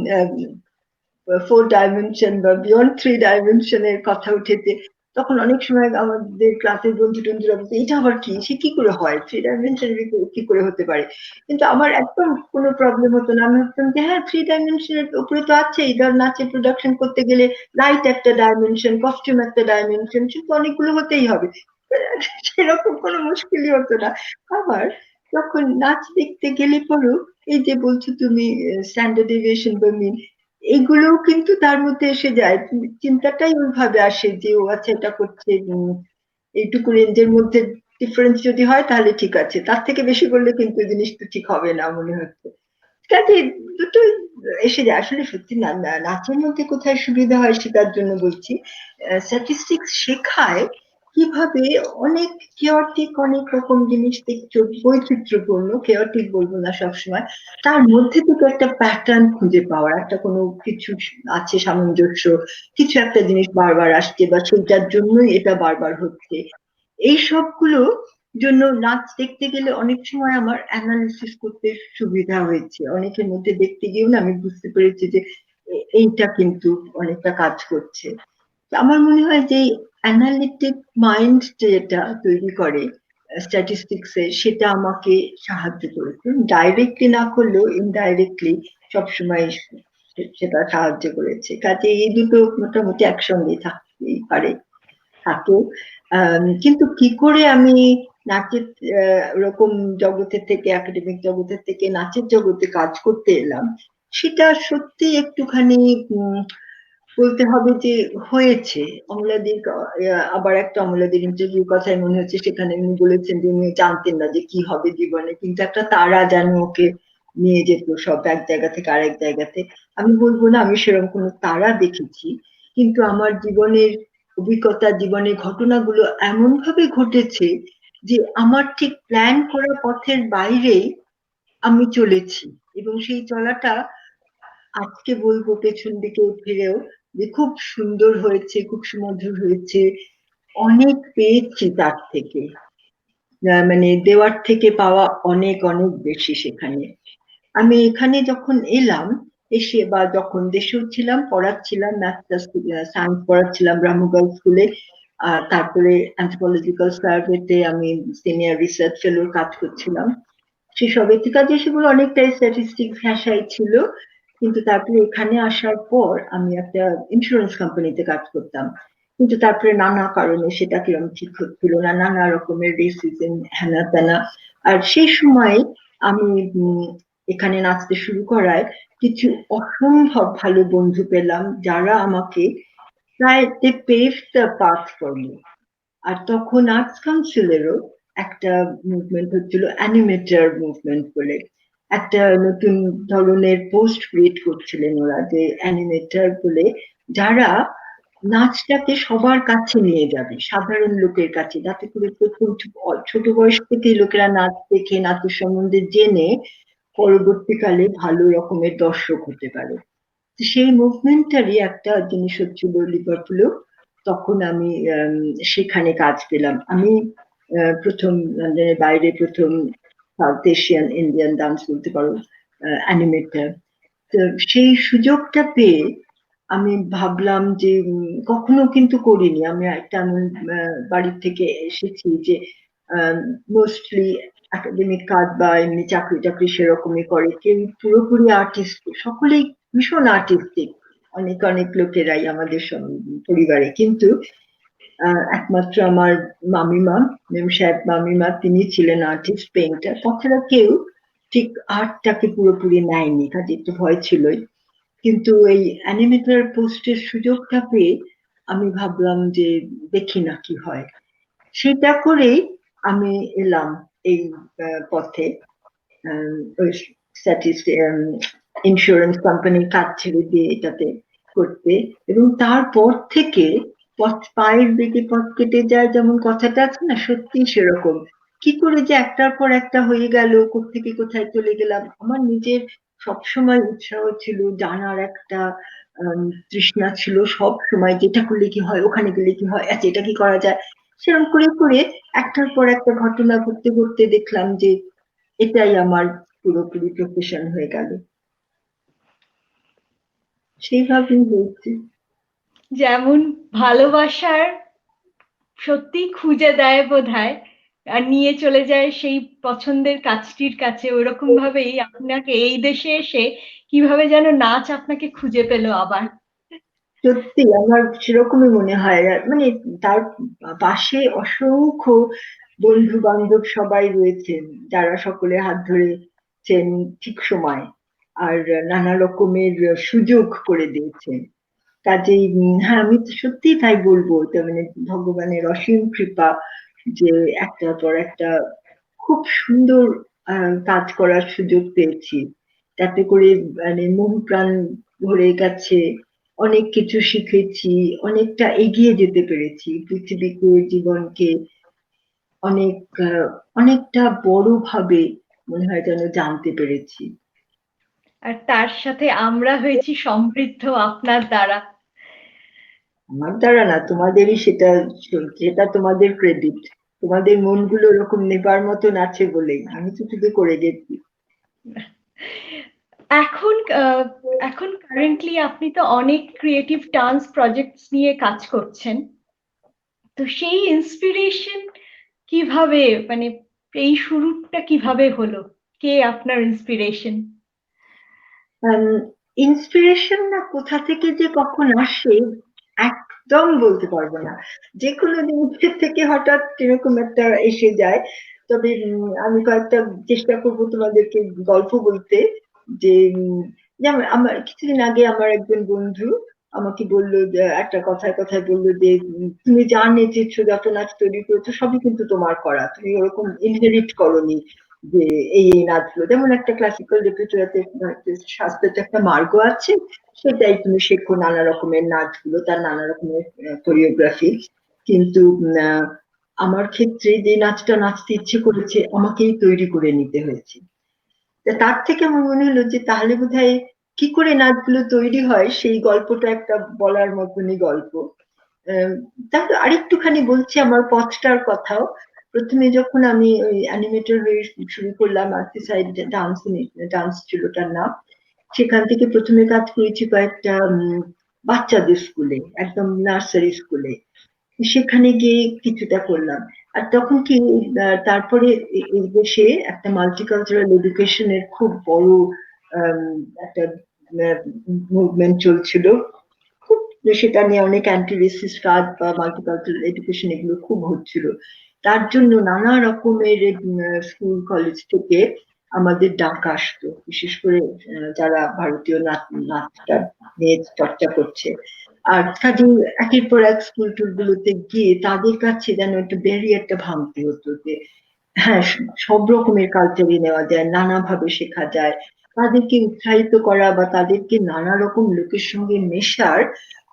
4 ডাইমেনশন বা বিয়ন্ড 3 ডাইমেনশনের কথা উঠেছে, তখন অনেক সময় আমাদের ক্লাসের বন্ধু টন্ধুরা বলতো এটা আবার কি, সে কি করে হয়, 3 ডাইমেনশন কি করে হতে পারে। কিন্তু আমার একদম কোনো প্রবলেম হতো না, আমি ভাবতাম যে হ্যাঁ 3 ডাইমেনশনের উপরে তো আছেই, ধর নাচে প্রোডাকশন করতে গেলে লাইট একটা ডাইমেনশন, কস্টিউম একটা ডাইমেনশন, সে তো অনেকগুলো হতেই হবে। সেরকম কোনো মুশকিলই হতো না। আবার যখন নাচ দেখতে গেলে পরও এই যে বলছো তুমি স্ট্যান্ডার্ড ডেভিয়েশন বা মিন, এগুলোও কিন্তু তার মধ্যে এসে যায়। চিন্তাটাই ওইভাবে আসে যে ও আচ্ছা এটা করছে, এইটুকু রেঞ্জের মধ্যে ডিফারেন্স যদি হয় তাহলে ঠিক আছে, তার থেকে বেশি করলে কিন্তু জিনিসটা ঠিক হবে না মনে হচ্ছে। কাজে দুটোই এসে যায় আসলে। সত্যি নাচের মধ্যে কোথায় সুবিধা হয় সেটার জন্য বলছি, স্ট্যাটিস্টিক্স শেখায় কিভাবে অনেক কেওয়াটিক অনেক রকম জিনিস দেখছো, বৈচিত্র্যপূর্ণ, কেওয়াটিক বলবো না সবসময়, তার মধ্যে থেকে একটা প্যাটার্ন খুঁজে পাওয়ার, একটা কোনো কিছু আছে সামঞ্জস্য, কিছু একটা জিনিস বারবার আসছে বা সেইটার জন্যই এটা বারবার হচ্ছে। এই সবগুলো জন্য নাচ দেখতে গেলে অনেক সময় আমার অ্যানালিসিস করতে সুবিধা হয়েছে। অনেকের মধ্যে দেখতে গিয়েও না আমি বুঝতে পেরেছি যে এইটা কিন্তু অনেকটা কাজ করছে। তো আমার মনে হয় যে অ্যানালিটিক মাইন্ড যেটা তৈরি করে স্ট্যাটিস্টিক্সে, সেটা আমাকে সাহায্য করেছে, ডাইরেক্টলি না করলেও ইনডাইরেক্টলি সবসময় সেটা সাহায্য করেছে। কাজে এই দুটো মোটামুটি একসঙ্গেই থাকতেই পারে, থাকে। কিন্তু কি করে আমি নাচের ওরকম জগতের থেকে, একাডেমিক জগতের থেকে নাচের জগতে কাজ করতে এলাম, সেটা সত্যি একটুখানি বলতে হবে যে হয়েছে। অমলাদির আবার একটা অমলাদির ইন্টারভিউ কথায় মনে হচ্ছে, সেখানে উনি বলেছেন যে উনি জানতেন না যে কি হবে জীবনে, কিন্তু একটা তারা যেন ওকে নিয়ে যেত সব এক জায়গা থেকে আরেক জায়গাতে। আমি বলবো না আমি সেরকম কোনো তারা দেখেছি, কিন্তু আমার জীবনের অভিজ্ঞতা, জীবনের ঘটনাগুলো এমন ভাবে ঘটেছে যে আমার ঠিক প্ল্যান করা পথের বাইরে আমি চলেছি। এবং সেই চলাটা আজকে বলবো পেছন দিকে ফিরেও যে খুব সুন্দর হয়েছে, খুব সুমধুর হয়েছে। অনেক পেয়েছি তার থেকে, মানে দেওয়ার থেকে পাওয়া অনেক অনেক বেশি সেখানে। আমি এখানে যখন এলাম, এসে বা যখন দেশেও ছিলাম, পড়াচ্ছিলাম সায়েন্স পড়াচ্ছিলাম ব্রাহ্মগাঁও স্কুলে, আর তারপরে অ্যানথ্রোপোলজিক্যাল সার্ভেতে আমি সিনিয়র রিসার্চ ফেলোর কাজ করছিলাম। সেসব কাজে সেগুলো অনেকটাই স্ট্যাটিস্টিক ভাষায় ছিল। কিন্তু তারপরে এখানে আসার পর আমি একটা ইন্স্যুরেন্স কোম্পানিতে কাজ করতাম, কিন্তু তারপরে নানা কারণে সেটা কিরকম ঠিক হচ্ছিল না, নানা রকমের রেসিজম, হ্যানা ত্যানা। আর সেই সময় আমি এখানে নাচতে শুরু করায় কিছু অসম্ভব ভালো বন্ধু পেলাম, যারা আমাকে প্রায় they pave the path for me. আর তখন আর্টস কাউন্সিলেরও একটা মুভমেন্ট হচ্ছিল, অ্যানিমেটর মুভমেন্ট বলে একটা নতুন ধরনের পোস্ট ক্রিয়েট করছিলেন ওরা, যে অ্যানিমেটর বলে, যারা নাচটাকে সবার কাছে নিয়ে যাবে, সাধারণ লোকের কাছে, যাতে করে প্রথম ছোট বয়স থেকে লোকেরা নাচ দেখে, নাচের সম্বন্ধে জেনে পরবর্তীকালে ভালো রকমের দর্শক হতে পারে। সেই মুভমেন্টটারই একটা জিনিস হচ্ছিল লিভারপুলেও। তখন আমি সেখানে কাজ পেলাম। আমি প্রথম লন্ডনের বাইরে প্রথম সাউথ এশিয়ান ইন্ডিয়ান ডান্স বলতে পারো অ্যানিমেটর। তো সেই সুযোগটা পেয়ে আমি ভাবলাম যে কখনো কিন্তু করিনি। আমি একটা বাড়ির থেকে এসেছি যে মোস্টলি একাডেমিক কাজ বা এমনি চাকরি টাকরি সেরকমই করে, কেউ পুরোপুরি আর্টিস্ট, সকলেই ভীষণ আর্টিস্টিক, অনেক অনেক লোকেরাই আমাদের পরিবারে। কিন্তু একমাত্র আমার মামিমা, মেম সাহেব মামিমা, তিনি ছিলেন আর্টিস্ট, পেইন্টার। তাছাড়া কেউ ঠিক আর্টটাকে পুরোপুরি নেয়নি, কাজে একটু ভয় ছিলই। কিন্তু এই অ্যানিমেটর পোস্টের সুযোগটা পেয়ে আমি ভাবলাম যে দেখি না কি হয়। সেটা করেই আমি এলাম এই পথে, ইন্স্যুরেন্স কোম্পানির কাজ ছেড়ে দিয়ে এটাতে করতে। এবং তারপর থেকে পায়ের বেগে পথ কেটে যায়, যেমন কথাটা আছে না, সত্যি সেরকম। কি করে যে একটার পর একটা হয়ে গেল, কোত্থেকে কোথায় চলে গেলাম। আমার নিজের সবসময় উৎসাহ ছিল, জানার একটা তৃষ্ণা ছিল সব সময়, যেটা করলে কি হয়, ওখানে গেলে কি হয়, আচ্ছা এটা কি করা যায়। সেরকম করে করে একটার পর একটা ঘটনা ঘটতে ঘটতে দেখলাম যে এটাই আমার পুরোপুরি প্রফেশন হয়ে গেল। সেইভাবেই হয়েছে। যেমন ভালোবাসার সত্যি খুঁজে দেয় বোধহয়, আর নিয়ে চলে যায় সেই পছন্দের কাজটির কাছে, ওরকম ভাবেই আপনাকে এই দেশে এসে কিভাবে যেন নাচ আপনাকে খুঁজে পেলো আবার। সত্যি আমার সেরকমই মনে হয়। মানে তার পাশে অসংখ্য বন্ধু বান্ধব সবাই রয়েছেন, যারা সকলে হাত ধরেছেন ঠিক সময়, আর নানা রকমের সুযোগ করে দিয়েছেন। কাজেই হ্যাঁ, আমি তো সত্যিই তাই বলবো, এটা মানে ভগবানের অসীম কৃপা যে একটার পর একটা খুব সুন্দর কাজ করার সুযোগ পেয়েছি। তাতে করে মানে মন প্রাণ ভরে গেছে, অনেক কিছু শিখেছি, অনেকটা এগিয়ে যেতে পেরেছি, পৃথিবীকে, জীবনকে অনেক অনেকটা বড় ভাবে মনে হয় যেন জানতে পেরেছি। আর তার সাথে আমরা হয়েছি সমৃদ্ধ আপনার দ্বারা। আমার দ্বারা না, তোমাদেরই সেটা, সেটা তোমাদের ক্রেডিট। তোমাদের মনগুলো ওরকম নেবার মতন আছে বলেই, আমি তো শুধু করে গেছি। এখন এখন কারেন্টলি আপনি তো অনেক ক্রিয়েটিভ ডান্স প্রজেক্টস নিয়ে কাজ করছেন, তো সেই ইন্সপিরেশন কিভাবে, মানে এই শুরুটা কিভাবে হলো, কে আপনার ইন্সপিরেশন? ইন্সপিরেশন না কোথা থেকে যে কখন আসে একদম বলতে পারবো না। যে কোনো জিনিসের থেকে হঠাৎ এরকম একটা এসে যায়। তবে আমি কয়েকটা চেষ্টা করবো তোমাদেরকে গল্প বলতে। যে যেমন আমার কিছুদিন আগে আমার একজন বন্ধু আমাকে বললো, যে একটা কথায় কথায় বললো যে তুমি যা নেচেছো, যত নাচ তৈরি করেছো সবই কিন্তু তোমার করা, তুমি ওরকম ইনহেরিট করোনি যে এই নাচগুলো। যেমন একটা ক্লাসিক্যাল রেপার্টরিতে শাস্ত্রের একটা মার্গ আছে, সেটাই তুমি শেখো, নানা রকমের নাচগুলো তার নানা রকমের কোরিওগ্রাফি। কিন্তু আমার ক্ষেত্রে যে নাচটা নাচতে ইচ্ছে করেছে আমাকেই তৈরি করে নিতে হয়েছে। তা তার থেকে আমার মনে হলো যে তাহলে বোধহয় কি করে নাচগুলো তৈরি হয় সেই গল্পটা একটা বলার মতনই গল্প। আহ, তারপর আরেকটুখানি বলছি আমার পথটার কথাও। প্রথমে যখন আমি ওই অ্যানিমেটর হয়ে শুরু করলাম, আর্টিসাইড ডান্স, ডান্স ছিল তার নাম। সেখান থেকে প্রথমে কাজ করেছি কয়েকটা বাচ্চাদের স্কুলে, একদম নার্সারি স্কুলে। সেখানে গিয়ে কিছুটা করলাম। আর তখন কি তারপরে এই দেশে একটা মাল্টিকালচারাল এডুকেশনের খুব বড় আম, একটা মুভমেন্ট চলছিল। খুব, সেটা নিয়ে অনেক অ্যান্টি রেসিস্ট কাজ বা মাল্টিকালচারাল এডুকেশন এগুলো খুব হচ্ছিল। তার জন্য নানা রকমের স্কুল কলেজ থেকে আমাদের ডাক আসতো, বিশেষ করে যারা ভারতীয় নাচটা নিয়ে চর্চা করছে। আর কাজে একের পর এক স্কুল টুল গুলোতে গিয়ে তাদের কাছে যেন একটা ব্যারিয়ারটা ভাঙতে হতো যে হ্যাঁ, সব রকমের কালচারই নেওয়া যায়, নানা ভাবে শেখা যায়। তাদেরকে উৎসাহিত করা বা তাদেরকে নানা রকম লোকের সঙ্গে মেশার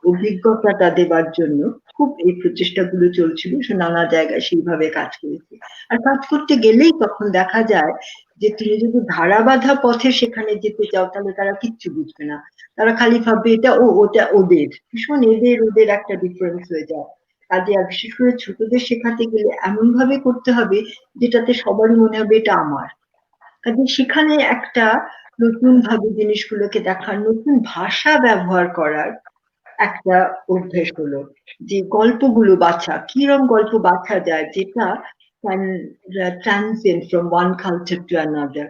অভিজ্ঞতাটা দেবার জন্য খুব এই প্রচেষ্টাগুলো চলছিল। সে নানা জায়গায় সেইভাবে কাজ করেছে। আর কাজ করতে গেলেই তখন দেখা যায় যে তুমি যদি ধারাবাঁধা পথে সেখানে যেতে চাও তাহলে তারা কিচ্ছু বুঝবে না। তারা খালি ভাববে এটা ওটা ওদের, ভীষণ এদের ওদের একটা ডিফারেন্স হয়ে যায়। কাজে আর বিশেষ করে ছোটদের শেখাতে গেলে এমন ভাবে করতে হবে যেটাতে সবারই মনে হবে এটা আমার। কাজে সেখানে একটা নতুন ভাবে জিনিসগুলোকে দেখার, নতুন ভাষা ব্যবহার করার একটা অভ্যেস হলো। যে গল্পগুলো বাছা, কিরম গল্প বাছা যায় যেটা can transcend from one culture to another.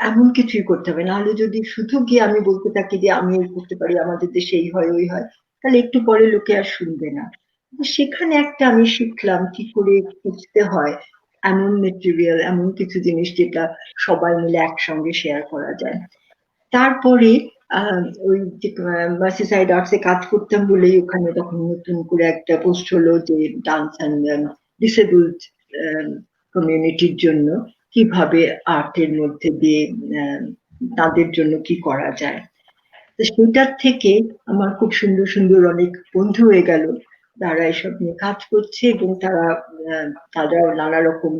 এমন কিছুই করতে হবে, নাহলে যদি শুধু গিয়ে আমি বলতে থাকি যে আমি এই করতে পারি, আমাদের দেশে এই হয় ওই হয়, তাহলে একটু পরে লোকে আর শুনবে না। তো সেখানে একটা আমি শিখলাম কি করে খুঁজতে হয় এমন মেটেরিয়াল, এমন কিছু জিনিস যেটা সবাই মিলে একসঙ্গে শেয়ার করা যায়। তারপরে ওই যে মার্সিসাইড আর্টসে কাজ করতাম বলেই ওখানে তখন নতুন করে একটা পোস্ট হলো যে ডান্স অ্যান্ড ডিসেবলড কমিউনিটির জন্য কিভাবে আর্টের মধ্যে দিয়ে আহ, তাদের জন্য কি করা যায়। তো সেটার থেকে আমার খুব সুন্দর সুন্দর অনেক বন্ধু হয়ে গেল, তারা এসব নিয়ে কাজ করছে এবং তারা তারা নানা রকম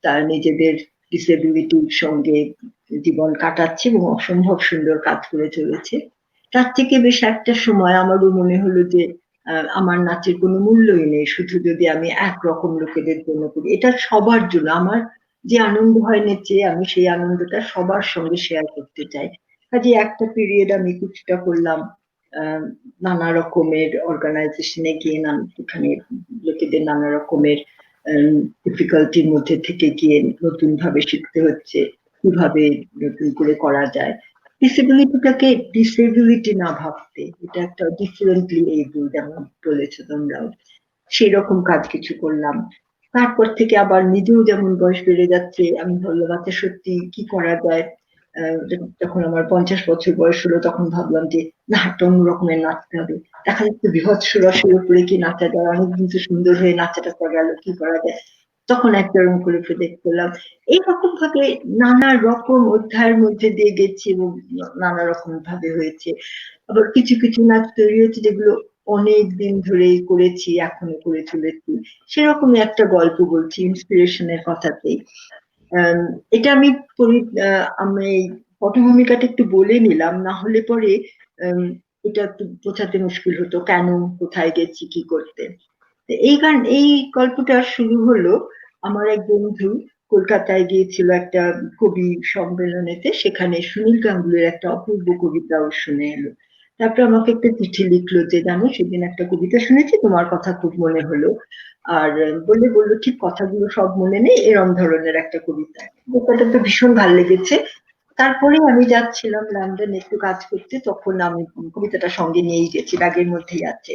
তারা নিজেদের ডিসেবিলিটির সঙ্গে জীবন কাটাচ্ছে এবং অসম্ভব সুন্দর কাজ করে চলেছে। তার থেকে বেশ একটা সময় আমারও মনে হলো যে আমার নাচের কোনো মূল্যই নেই শুধু যদি আমি একরকম লোকেদের জন্য করি, এটা সবার জন্য। আমার যে আনন্দ হয় নেচে, আমি সেই আনন্দটা সবার সঙ্গে শেয়ার করতে চাই। কাজে একটা পিরিয়ড আমি কিছুটা করলাম আহ, নানা রকমের অর্গানাইজেশনে গিয়ে এখানে লোকেদের নানা রকমের ডিফিকাল্টির মধ্যে থেকে গিয়ে নতুন ভাবে শিখতে হচ্ছে কিভাবে নতুন করে করা যায়। ডিসেবিলিটিটাকে ডিসেবিলিটি না ভাবতে, এটা একটা ডিফারেন্টলি এবল, যেমন বলেছো তোমরাও, সেরকম কাজ কিছু করলাম। তারপর থেকে আবার নিজেও যেমন বয়স বেড়ে যাচ্ছে, আমি ভাবলাম আচ্ছা সত্যি কি করা যায়। যখন আমার 50 বছর বয়স হলো তখন ভাবলাম যে না, একটা অন্য রকমের নাচতে হবে। দেখা যাচ্ছে বৃহৎ রসের উপরে কি নাচা যায়, অনেকদিন তো সুন্দর হয়ে নাচা টাচা গেল, কি করা যায়। তখন একটা রকম করে প্রজেক্ট করলাম। এইরকম ভাবে নানা রকম অধ্যায়ের মধ্যে দিয়ে গেছি এবং নানা রকম ভাবে হয়েছে। আবার কিছু কিছু নাচ তৈরি হয়েছে যেগুলো অনেক দিন ধরে করেছি, এখনো করে চলেছি। সেরকমই একটা গল্প বলছি ইন্সপিরেশনের কথাতেই। আম, এটা আমি আমি এই পটভূমিকাটা একটু বলে নিলাম, না হলে পরে আম, এটা একটু বোঝাতে মুশকিল হতো কেন, কোথায় গেছি কি করতে। তো এই গল্পটা শুরু হলো, আমার এক বন্ধু কলকাতায় গিয়েছিল একটা কবি সম্মেলনেতে, সেখানে সুনীল গাঙ্গুলির একটা অপূর্ব কবিতা ও শুনে এলো। তারপর আমাকে একটা চিঠি লিখলো যে জানো সেদিন একটা কবিতা শুনেছি, তোমার কথা খুব মনে হলো। আর বললো ঠিক কথাগুলো সব মনে নেই, এরম ধরনের একটা কবিতা। কবিতাটা তো ভীষণ ভালো লেগেছে। তারপরে আমি যাচ্ছিলাম লন্ডনে একটু কাজ করতে, তখন আমি কবিতাটা সঙ্গে নিয়েই গেছি, ব্যাগের মধ্যেই আছে।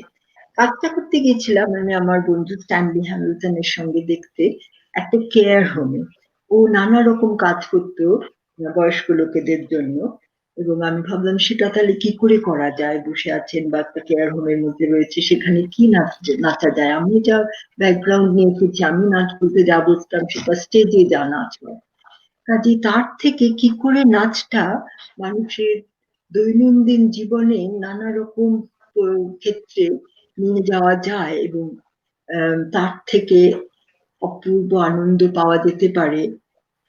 কাজটা করতে গিয়েছিলাম আমি আমার বন্ধু স্ট্যানলি হ্যামিল্টনের সঙ্গে দেখতে একটা কেয়ার হোমে। ও নানা রকম কাজ করতো বয়স্ক লোকেদের জন্য, এবং আমি ভাবলাম সেটা তাহলে কি করে করা যায়, বসে আছেন বা একটা কেয়ার হোমের মধ্যে রয়েছে, সেখানে কি নাচা যায়। আমি যা ব্যাকগ্রাউন্ড নিয়ে এসেছি, আমি নাচ করতে যা বুঝতাম সেটা স্টেজে যা নাচ হয়। কাজে তার থেকে কি করে নাচটা মানুষের দৈনন্দিন জীবনে নানা রকম ক্ষেত্রে নিয়ে যাওয়া যায়, এবং তার থেকে অপূর্ব আনন্দ পাওয়া যেতে পারে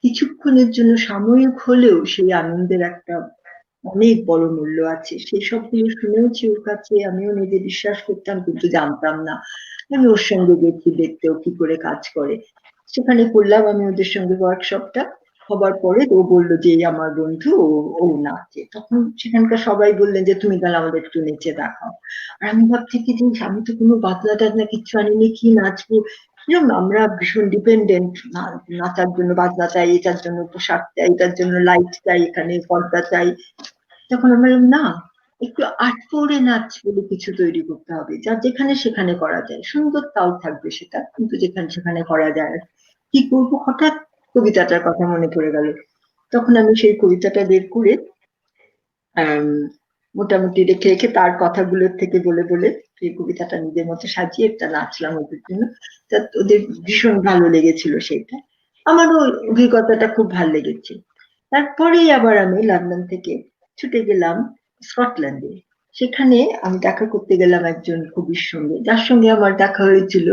কিছুক্ষণের জন্য, সাময়িক হলেও সেই আনন্দের একটা অনেক বড় মূল্য আছে। সেই সবগুলো শুনেওছি ওর কাছে, আমিও নিজে বিশ্বাস করতাম কিন্তু জানতাম না। আমি ওর সঙ্গে গেছি দেখতে ও কি করে কাজ করে। সেখানে করলাম আমি ওদের সঙ্গে ওয়ার্কশপটা। হবার পরে ও বললো যে এই আমার বন্ধু, ও নাচে। তখন সেখানকার সবাই বললেন যে তুমি তাহলে আমাদের একটু নেচে দেখাও। আর আমি ভাবছি কি যে আমি তো কোনো বাজনা টাজনা কিচ্ছু আনিনি, কি নাচবো। কিরম আমরা ভীষণ ডিপেন্ডেন্ট নাচার জন্য, বাজনা চাই, এটার জন্য পোশাক চাই, এটার জন্য লাইট চাই, এখানে পর্দা চাই। তখন আমি বললাম না, একটু আটপৌরে নাচ বলে কিছু তৈরি করতে হবে, যা যেখানে সেখানে করা যায়, সুন্দর তাও থাকবে সেটা, কিন্তু যেখানে সেখানে করা যায়। কি করবো, হঠাৎ কবিতাটার কথা মনে পড়ে গেল। তখন আমি সেই কবিতাটা বের করে আহ মোটামুটি রেখে রেখে তার কথাগুলোর থেকে বলে বলে সেই কবিতাটা নিজের মতো সাজিয়ে একটা নাচলাম ওদের জন্য। তা ওদের ভীষণ ভালো লেগেছিল সেটা। আমারও অভিজ্ঞতাটা খুব ভালো লেগেছে। তারপরেই আবার আমি লন্ডন থেকে ছুটে গেলাম স্কটল্যান্ডে। সেখানে আমি দেখা করতে গেলাম একজন কবির সঙ্গে, যার সঙ্গে আমার দেখা হয়েছিল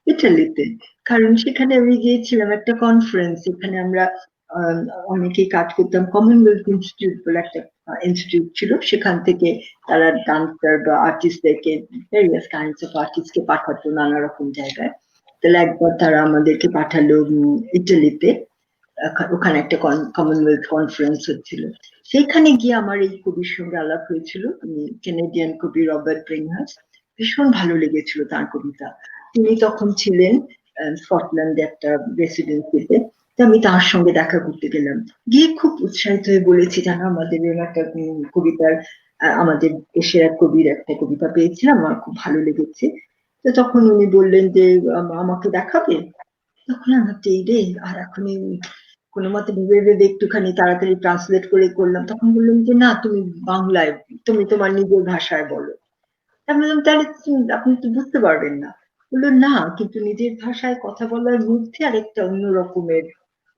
ইটালিতে। কারণ সেখানে আমি গিয়েছিলাম একটা কনফারেন্স, এখানে আমরা আহ, অনেকেই কাজ করতাম। কমনওয়েলথ ইনস্টিটিউট বলে একটা ইনস্টিটিউট ছিল, সেখান থেকে তারা ডান্সার বা আর্টিস্টদেরকে, ভেরিয়াস কাইন্ডস অফ আর্টিস্টকে পাঠাতো নানা রকম জায়গায়। তাহলে একবার তারা আমাদেরকে পাঠালো ইটালিতে। ওখানে একটা কমনওয়েলথ কনফারেন্স হচ্ছিল। সেইখানে গিয়ে আমার এই কবির সঙ্গে আলাপ হয়েছিল, কেনেডিয়ান কবি রবার্ট ব্রিংহার্স। ভীষণ ভালো লেগেছিল তার কবিতা। তিনি তখন ছিলেন স্কটল্যান্ডে একটা রেসিডেন্সিতে। তো আমি তার সঙ্গে দেখা করতে গেলাম, গিয়ে খুব উৎসাহিত হয়ে বলেছি, জানো আমাদের এরকম একটা কবিতার, আমাদের দেশের এক কবির একটা কবিতা পেয়েছিলাম, আমার খুব ভালো লেগেছে। তো তখন উনি বললেন যে আমাকে দেখাবে। তখন আমার এই রে, আর এখনই কোনো মতে ভেবে ভেবে একটুখানি তাড়াতাড়ি ট্রান্সলেট করে করলাম। তখন বললেন যে না, তুমি বাংলায়, তুমি তোমার নিজের ভাষায় বলো। আমি বললাম তাহলে আপনি তো বুঝতে পারবেন না। বললো না, কিন্তু নিজের ভাষায় কথা বলার মধ্যে আরেকটা অন্য রকমের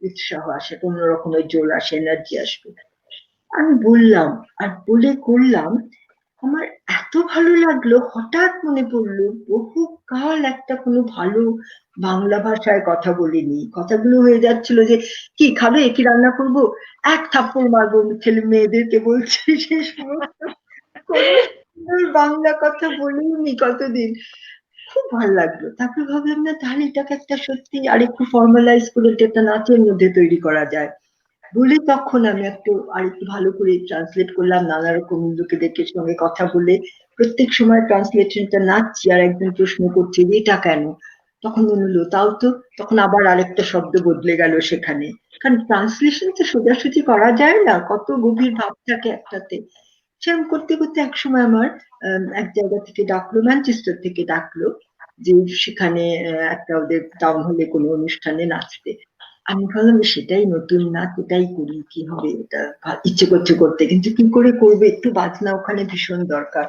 উৎসাহ আসে, অন্য রকমের জোর আসে, এনার্জি আসবে। আমি বললাম, আর বলে করলাম। আমার এত ভালো লাগলো, হঠাৎ মনে পড়লো বহুকাল একটা কোনো ভালো বাংলা ভাষায় কথা বলিনি। কথাগুলো হয়ে যাচ্ছিল যে কি খাবে, কি রান্না করব, এক থাপ্পড় মারবো ছেলে মেয়েদেরকে বলছি, সেই সমস্ত কোনো সুন্দর বাংলা কথা বলিনি কতদিন। খুব ভালো লাগলো। তারপর ভাবলাম না, তাহলে এটাকে একটা সত্যি আরেকটু ফর্মালাইজ করে এটা একটা নাচের মধ্যে তৈরি করা যায় বলে, তখন আমি একটু আরেকটু ভালো করে ট্রান্সলেট করলাম, নানা রকম লোকেদের সঙ্গে কথা বলে। প্রত্যেক সময় ট্রান্সলেশনটা নাচছি আর একজন প্রশ্ন করছে যে এটা কেন। তখন মনে হলো তাও তো, তখন আবার আরেকটা শব্দ বদলে গেল সেখানে। কারণ ট্রান্সলেশন তো সোজাসুজি করা যায় না, কত গভীর ভাব থাকে একটাতে। সেরকম করতে করতে একসময় আমার এক জায়গা থেকে ডাকলো, ম্যানচেস্টার থেকে ডাকলো, যে সেখানে একটা ওদের টাউন হলে কোনো অনুষ্ঠানে নাচতে। আমি ভাবলাম সেটাই নতুন নাচ, এটাই করি, কি হবে এটা। ইচ্ছে করছে করতে, কিন্তু কি করে করবে, একটু বাজনা ওখানে ভীষণ দরকার।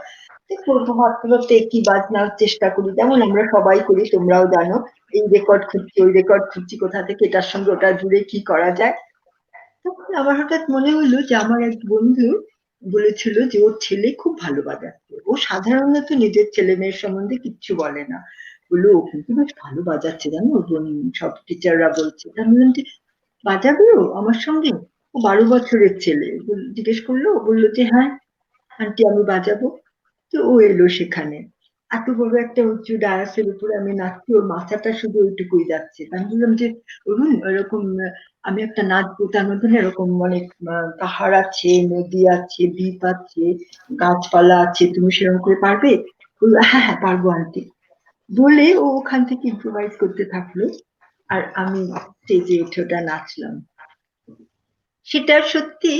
করবো ভাবতে ভাবতে কি বাজনার চেষ্টা করি, যেমন আমরা সবাই করি, তোমরাও জানো। এই রেকর্ড খুঁজছি, ওই রেকর্ড খুঁজছি, কোথা থেকে এটার সঙ্গে ওটা জুড়ে কি করা যায়। তখন আমার হঠাৎ মনে হলো যে আমার এক বন্ধু বলেছিল যে ওর ছেলে খুব ভালো বাজাচ্ছে। ও সাধারণত নিজের ছেলে মেয়ের সম্বন্ধে কিচ্ছু বলে না। বললো ও কিন্তু বেশ ভালো বাজাচ্ছে, জানো সব টিচাররা বলছে। আমি বললাম যে বাজাবে ও আমার সঙ্গে। ও 12 বছরের ছেলে। জিজ্ঞেস করলো, ও বললো যে হ্যাঁ আন্টি আমি বাজাবো। তো ও এলো সেখানে, এত বড় একটা উঁচু ডায়াসের উপরে আমি নাচছি, ওর মাথাটা শুধু ওইটুকুই যাচ্ছে। আমি বললাম যে অরুণ এরকম আমি একটা নাচবো, তার মধ্যে না এরকম অনেক পাহাড় আছে, নদী আছে, দ্বীপ আছে, গাছপালা আছে, তুমি সেরকম করে পারবে? বললো হ্যাঁ হ্যাঁ পারবো আন্টি। বলে ও ওখান থেকে ইম্প্রোভাইজ করতে থাকলো, আর আমি স্টেজে উঠে ওটা নাচলাম। সেটা সত্যি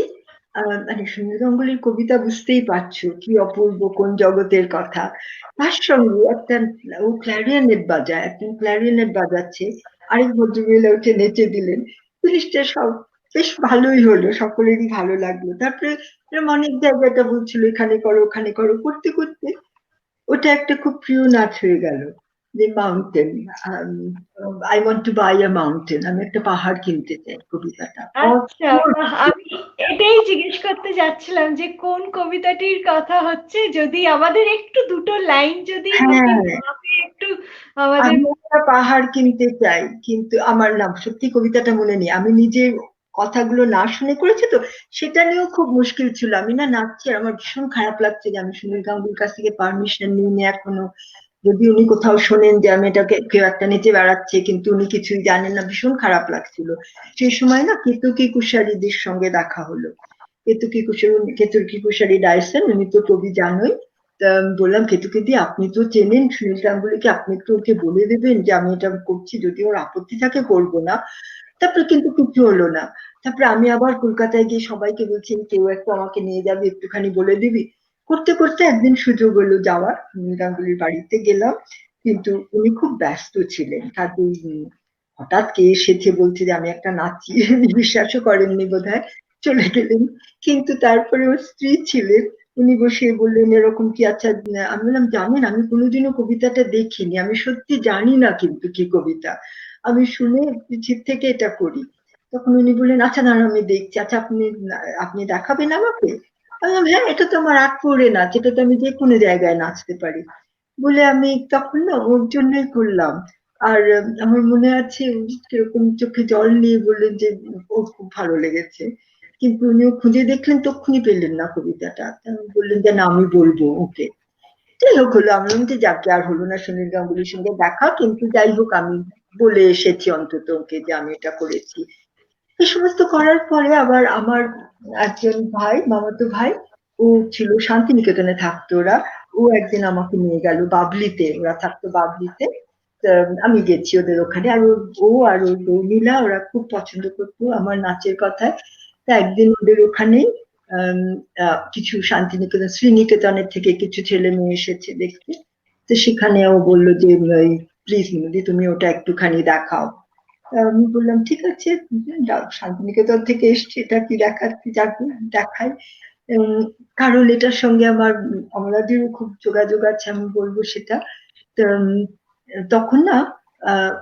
মানে সুনীল গাঙ্গুলির কবিতা বুঝতেই পারছো কি অপূর্ব, কোন জগতের কথা। তার সঙ্গে একটা, ও ক্ল্যারিনেট বাজায়, একজন ক্ল্যারিনেট বাজাচ্ছে, আরেক ভদ্রমহিলা উঠে নেচে দিলেন। জিনিসটা সব বেশ ভালোই হলো, সকলেরই ভালো লাগলো। তারপরে এরম অনেক জায়গাটা বলছিল এখানে করো ওখানে করো, করতে করতে ওটা একটা খুব প্রিয় নাচ হয়ে গেল। যে mountain, I want to buy a mountain, আমি একটা পাহাড় কিনতে চাই, কবিতাটা আচ্ছা, বাহ! আমি এটাই জিজ্ঞেস করতে যাচ্ছিলাম যে কোন কবিতাটির কথা হচ্ছে, যদি আমাদের একটু দুটো লাইন যদি ওকে হ্যাঁ, ভাবে একটু আমাদের। আমি একটা পাহাড় কিনতে চাই, কিন্তু আমার নাম সত্যি কবিতাটা মনে নেই, আমি নিজে কথাগুলো না শুনে করেছি তো, সেটা নিয়েও খুব মুশকিল ছিল। আমি না নাচছি আর আমার ভীষণ খারাপ লাগছে যে আমি সুনীল গাঙ্গুলির কাছ থেকে পারমিশন নিইনি এখনো। যদি উনি কোথাও শোনেন যে আমি এটাকে কেউ একটা নেচে বেড়াচ্ছে কিন্তু উনি কিছুই জানেন না, ভীষণ খারাপ লাগছিল। সেই সময় না কেতকী কুশারীদের সঙ্গে দেখা হলো। কেতকী কুশারী ডায়সন, উনি তো কবি জানোই। তা আমি বললাম, কেতকীদি আপনি তো চেনেন সুনীল গাঙ্গুলিকে, আপনি একটু ওকে বলে দেবেন যে আমি এটা করছি, যদি ওর আপত্তি থাকে করবো না। তারপরে কিন্তু কিছু হলো না। তারপরে আমি আবার কলকাতায় গিয়ে সবাইকে বলছি কেউ একটু আমাকে নিয়ে যাবে, একটুখানি বলে দিবি। করতে করতে একদিন সুযোগ হলো যাওয়ার, সুনীল গাঙ্গুলির বাড়িতে গেলাম। কিন্তু উনি খুব ব্যস্ত ছিলেন, কাজেই হঠাৎ কে এসেছে বলছে যে আমি একটা নাচি, উনি বিশ্বাসও করেননি বোধহয়, চলে গেলেন। কিন্তু তারপরে ওর স্ত্রী ছিলেন, উনি বসে বললেন এরকম কি, আচ্ছা। আমি বললাম, জানেন আমি কোনোদিনও কবিতাটা দেখিনি, আমি সত্যি জানি না কিন্তু কি কবিতা, আমি শুনে পিছিয়ে থেকে এটা করি। তখন উনি বললেন আচ্ছা দাঁড়ান আমি দেখছি, আচ্ছা আপনি আপনি দেখাবেন আমাকে। আমি বললাম, হ্যাঁ এটা তো আমার আট পড়ে নাচ, এটা তো আমি যে কোনো জায়গায় নাচতে পারি। বলে আমি তখন না ওর জন্যই করলাম। আর আমার মনে আছে উনি কিরকম চোখে জল নিয়ে বললেন যে ওর খুব ভালো লেগেছে। কিন্তু উনিও খুঁজে দেখলেন, তক্ষুনি পেলেন না কবিতাটা, তা বললেন যে না আমি বলবো ওকে। যাই হোক হলো, আমি বললাম যে যাকে, আর হলো না সুনীল গাঙ্গুলির সঙ্গে দেখা, কিন্তু যাই হোক আমি বলে এসেছি অন্তত ওকে যে আমি এটা করেছি। এই সমস্ত করার পরে আবার আমার একজন ভাই, মামাতো ভাই, ও ছিল শান্তিনিকেতনে থাকতো ওরা। ও একদিন আমাকে নিয়ে গেল বাবলিতে, ওরা থাকতো বাবলিতে। তা আমি গেছি ওদের ওখানে, আর ও আর ওর বউ নীলা ওরা খুব পছন্দ করতো আমার নাচের কথায়। তা একদিন ওদের ওখানেই আম, কিছু শান্তিনিকেতন শ্রীনিকেতনের থেকে কিছু ছেলে মেয়ে এসেছে দেখতে। তো সেখানে ও বললো যে প্লিজ মিনুদি তুমি ওটা একটুখানি দেখাও। আমি বললাম ঠিক আছে, শান্তিনিকেতন থেকে এসছি, এটা কি দেখাচ্ছি, যাকে দেখাই। উম, কারণ এটার সঙ্গে আমার অমলাদিরও খুব যোগাযোগ আছে, আমি বলবো সেটা। তো, তখন না আহ,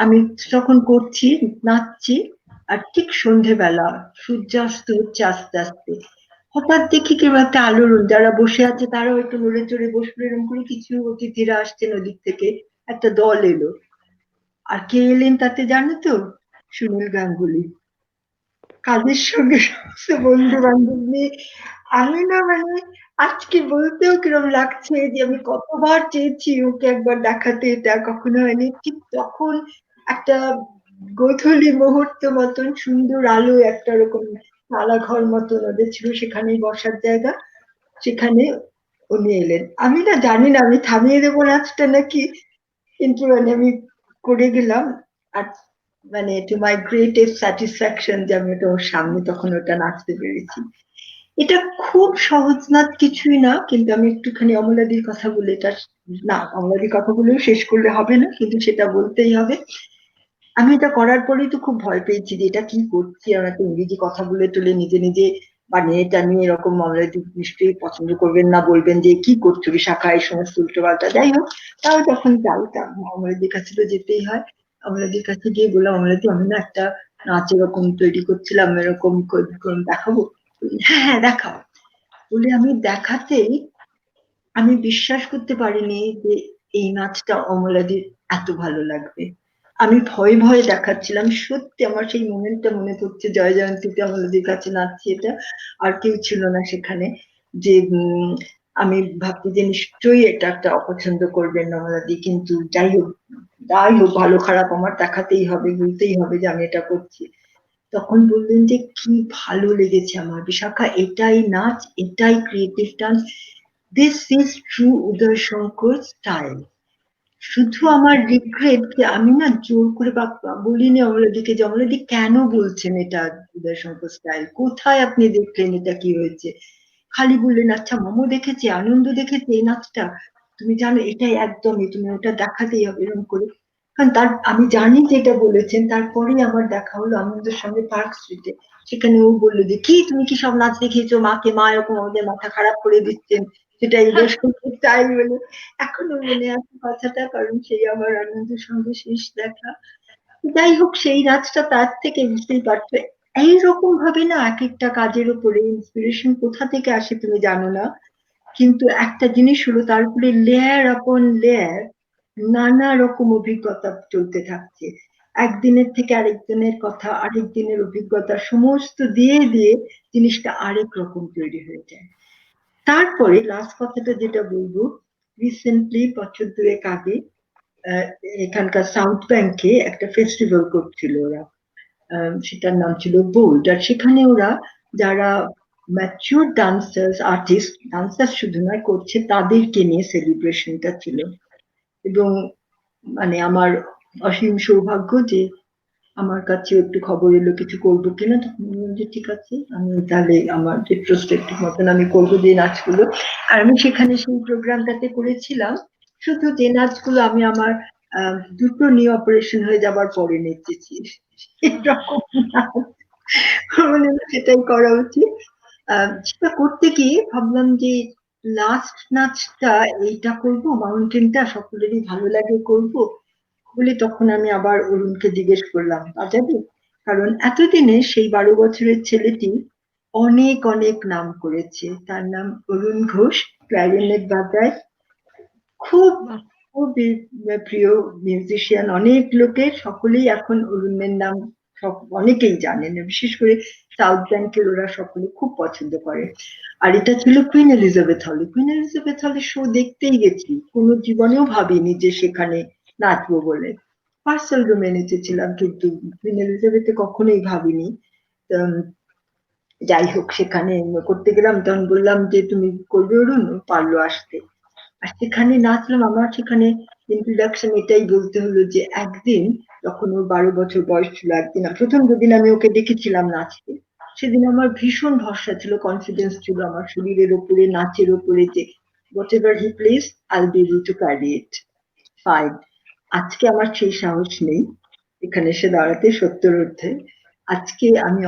আমি তখন করছি, নাচছি, আর ঠিক সন্ধেবেলা সূর্যাস্ত হচ্ছে আস্তে আস্তে, হঠাৎ দেখি কেউ একটা আলোড়ন, যারা বসে আছে তারাও একটু নড়ে চড়ে বসলো, এরকম করে কিছু অতিথিরা আসছেন ওদিক থেকে, একটা দল এলো। আর কে এলেন তাতে জানো তো? সুনীল গাঙ্গুলি, কাজের সঙ্গে সমস্ত বন্ধু বান্ধব নিয়ে। আমি না মানে আজকে বলতেও কিরম লাগছে যে আমি কতবার চেয়েছি ওকে একবার দেখাতে, এটা কখনো হয়নি। ঠিক তখন একটা গোধূলি মুহূর্ত মতন সুন্দর আলো, একটা রকম নালা ঘর মতন ওদের ছিল, সেখানেই বসার জায়গা, সেখানে উনি এলেন। আমি না জানি না আমি থামিয়ে দেবো নাচটা নাকি, কিন্তু মানে আমি করে গেলাম। আর মানে টু মাই গ্রেটেস্ট স্যাটিসফ্যাকশন যে আমি ওটা ওর সামনে তখন ওটা নাচতে পেরেছি। এটা খুব সহজ নাচ কিছুই না, কিন্তু আমি একটুখানি অমলাদির কথা বলে এটা, না অমলাদির কথা বলেও শেষ করলে হবে না, কিন্তু সেটা বলতেই হবে। আমি এটা করার পরেই তো খুব ভয় পেয়েছি যে এটা কি করছি, আমার একটা ইংরেজি কথা বলে তুলে নিজে নিজে বানিয়ে টানিয়ে, এরকম অমলাদি নিশ্চয়ই পছন্দ করবেন না, বলবেন যে কি করছো বিশাখা, এই সমস্ত উল্টো পাল্টা। যাই হোক, তাও যখন যাইতাম অমলাদির কাছে তো যেতেই হয়। অমলাদির কাছে গিয়ে বললাম, অমলাদি আমি না একটা নাচ এরকম তৈরি করছিলাম, এরকম দেখাবো? হ্যাঁ হ্যাঁ দেখাও। বলে আমি দেখাতেই আমি বিশ্বাস করতে পারিনি যে এই নাচটা অমলাদির এত ভালো লাগবে। আমি ভয়ে ভয়ে দেখাচ্ছিলাম, সত্যি আমার সেই মোমেন্টটা মনে পড়ছে, জয় জয়ন্তীতে অমলাদির কাছে নাচছি এটা, আর কেউ ছিল না সেখানে। যে আমি ভাবছি যে নিশ্চয়ই এটা একটা অপছন্দ করবেন অমলাদি, কিন্তু যাই হোক ভালো খারাপ আমার দেখাতেই হবে, বলতেই হবে যে আমি এটা করছি। তখন বললেন যে কি ভালো লেগেছে আমার বিশাখা, এটাই নাচ, এটাই creative dance, this is true Uday Shankar style. শুধু আমার রিগ্রেট যে আমি না জোর করে বলিনি অমলাদিকে যে অমলাদি কেন বলছেন এটা উদয়শঙ্কর স্টাইল, কোথায় আপনি দেখলেন এটা কি হয়েছে? খালি বললেন আচ্ছা মোমো দেখেছে, আনন্দ দেখেছে এই নাচটা, তুমি জানো এটাই একদমই, তুমি ওটা দেখাতেই হবে এরকম করে। কারণ আমি জানি যে এটা বলেছেন, তারপরেই আমার দেখা হলো আনন্দের সঙ্গে পার্ক স্ট্রিটে। সেখানে ও বললো যে কি তুমি কি সব নাচ দেখিয়েছো মাকে, মা এরকম আমাদের মাথা খারাপ করে দিচ্ছেন, সেটা উদয়শঙ্কর স্টাইল বলে। এখনো মনে আছে কথাটা, কারণ সেই আমার আনন্দের সঙ্গে শেষ দেখা। যাই হোক, সেই নাচটা তার থেকে বুঝতেই পারছো এইরকম ভাবে না এক একটা কাজের উপরে ইন্সপিরেশন কোথা থেকে আসে তুমি জানো না, কিন্তু একটা জিনিস হলো তার উপরে লেয়ার আপন লেয়ার নানা রকম অভিজ্ঞতা চলতে থাকছে। একদিনের থেকে আরেকদিনের কথা, আরেক দিনের অভিজ্ঞতা সমস্ত দিয়ে দিয়ে জিনিসটা আরেক রকম তৈরি হয়ে যায়। তারপরে লাস্ট কথাটা যেটা বলবো, রিসেন্টলি বছর দুয়েক আগে আহ, এখানকার সাউথ ব্যাংকে একটা ফেস্টিভ্যাল করছিল ওরা। সেটার নাম ছিল বোল্ড। আর সেখানে ওরা যারা ম্যাচিউর ডান্সার্স আর্টিস্ট, ডান্সার শুধু নয় করছে, তাদেরকে নিয়ে সেলিব্রেশনটা ছিল। এবং মানে আমার অসীম সৌভাগ্য যে আমার কাছে একটু খবর এলো কিছু করবো কিনা, তখন বললাম যে ঠিক আছে, আমি তাহলে আমার রেট্রোস্পেক্টিভ মতন আমি করবো যে নাচগুলো। আর আমি সেখানে সেই প্রোগ্রামটাতে করেছিলাম শুধু যে নাচগুলো আমি আমার দুটো নি অপারেশন হয়ে যাবার পরে নেচেছি, এরকম নাচ। মানে সেটাই করা উচিত। সেটা করতে গিয়ে ভাবলাম যে লাস্ট নাচটা এইটা করব, মাউন্টেনটা সকলেরই ভালো লাগে করব বলে, তখন আমি আবার অরুণকে জিজ্ঞেস করলাম বাজাবে। কারণ এতদিনে সেই 12 বছরের ছেলেটি অনেক অনেক নাম করেছে। তার নাম অরুণ ঘোষ, ক্লারিনেট বাজায়, খুব বাহ! খুবই প্রিয় মিউজিশিয়ান অনেক লোকের, সকলেই এখন অরুণের নাম সব অনেকেই জানেন, বিশেষ করে সাউথ ব্যাংকের ওরা সকলে খুব পছন্দ করে। আর এটা ছিল কুইন এলিজাবেথ হলে। কুইন এলিজাবেথ হলে শো দেখতেই গেছি, কোনো জীবনেও ভাবিনি যে সেখানে নাচবো বলে। পার্সেল রুমে নেচেছিলাম, কিন্তু কুইন এলিজাবেথে কখনোই ভাবিনি। উম, যাই হোক, সেখানে করতে গেলাম, তখন বললাম যে তুমি করবে অরুণ, ও পারলো আসতে। আর সেখানে নাচলাম। আমার সেখানে ইন্ট্রোডাকশন এটাই বলতে হলো যে একদিন যখন ওর 12 বছর বয়স ছিল, একদিন প্রথম যেদিন আমি ওকে দেখেছিলাম নাচতে, সেদিন আমার ভীষণ ভরসা ছিল, কনফিডেন্স ছিল আমার শরীরের ওপরে, নাচের ওপরে, যে what ever he plays I be able to carry it fine. আজকে আমার সেই সাহস নেই এখানে এসে দাঁড়াতে, সত্তর অর্ধে। আজকে আমি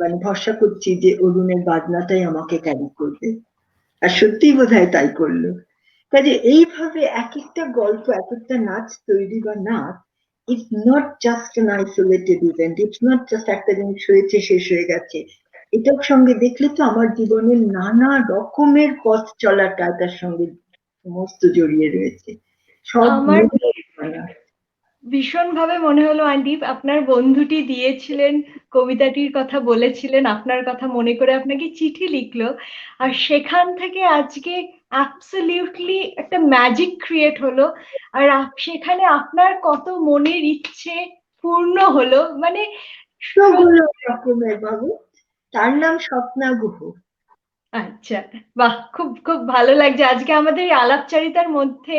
মানে ভরসা করছি যে অরুণের বাজনাটাই আমাকে ক্যারি করবে। আর সত্যিই বোধহয় তাই করলো। কাজে এইভাবে এক একটা গল্প, এক একটা নাচ তৈরি বা নাচ, it's not just an isolated event, it's not just একটা জিনিস হয়েছে শেষ হয়ে গেছে। এটার সঙ্গে দেখলে তো আমার জীবনের নানা রকমের পথ চলাটা তার সঙ্গে সমস্ত জড়িয়ে রয়েছে, সব আমার মিলে না। ভীষণভাবে মনে হলো আন্টি আপনার বন্ধুটি দিয়েছিলেন, কবিতাটির কথা বলেছিলেন, আপনার কথা মনে করে আপনাকে চিঠি লিখলো, আর সেখান থেকে আজকে অ্যাবসলিউটলি একটা ম্যাজিক ক্রিয়েট হলো। আর সেখানে সেখানে আপনার কত মনের ইচ্ছে পূর্ণ হলো, মানে গুলো সত্যি। রকমের বাবু। তার নাম স্বপ্না গুহ। আচ্ছা, বাহ, খুব খুব ভালো লাগছে আজকে আমাদের এই আলাপচারিতার মধ্যে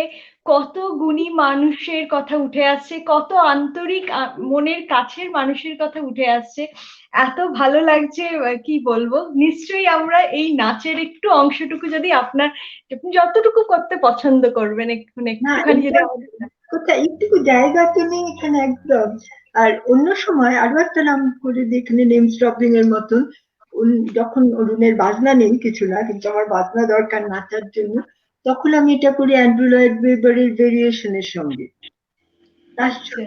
কত গুণী মানুষের কথা উঠে আসছে, কত আন্তরিক মনের কাছের মানুষের কথা উঠে আসছে। এত ভালো লাগছে, কি বলবো। নিশ্চয়ই আমরা এই নাচের একটু অংশটুকু যদি আপনার, আপনি যতটুকু করতে পছন্দ করবেন, না, একটুখানি যদি এটা আমাদের। কোথায় একটুকু জায়গা তো নেই এখানে একদম। আর অন্য সময় আরো একটা নাম করে এখানে নেম ড্রপিং এর মতন, যখন অরুণের বাজনা নেই কিছু না, কিন্তু আমার বাজনা দরকার নাচার জন্য, তখন আমি এটা করি অ্যান্ড্রু লয়েড ওয়েবারের ভেরিয়েশনের সঙ্গে। তার আচ্ছা,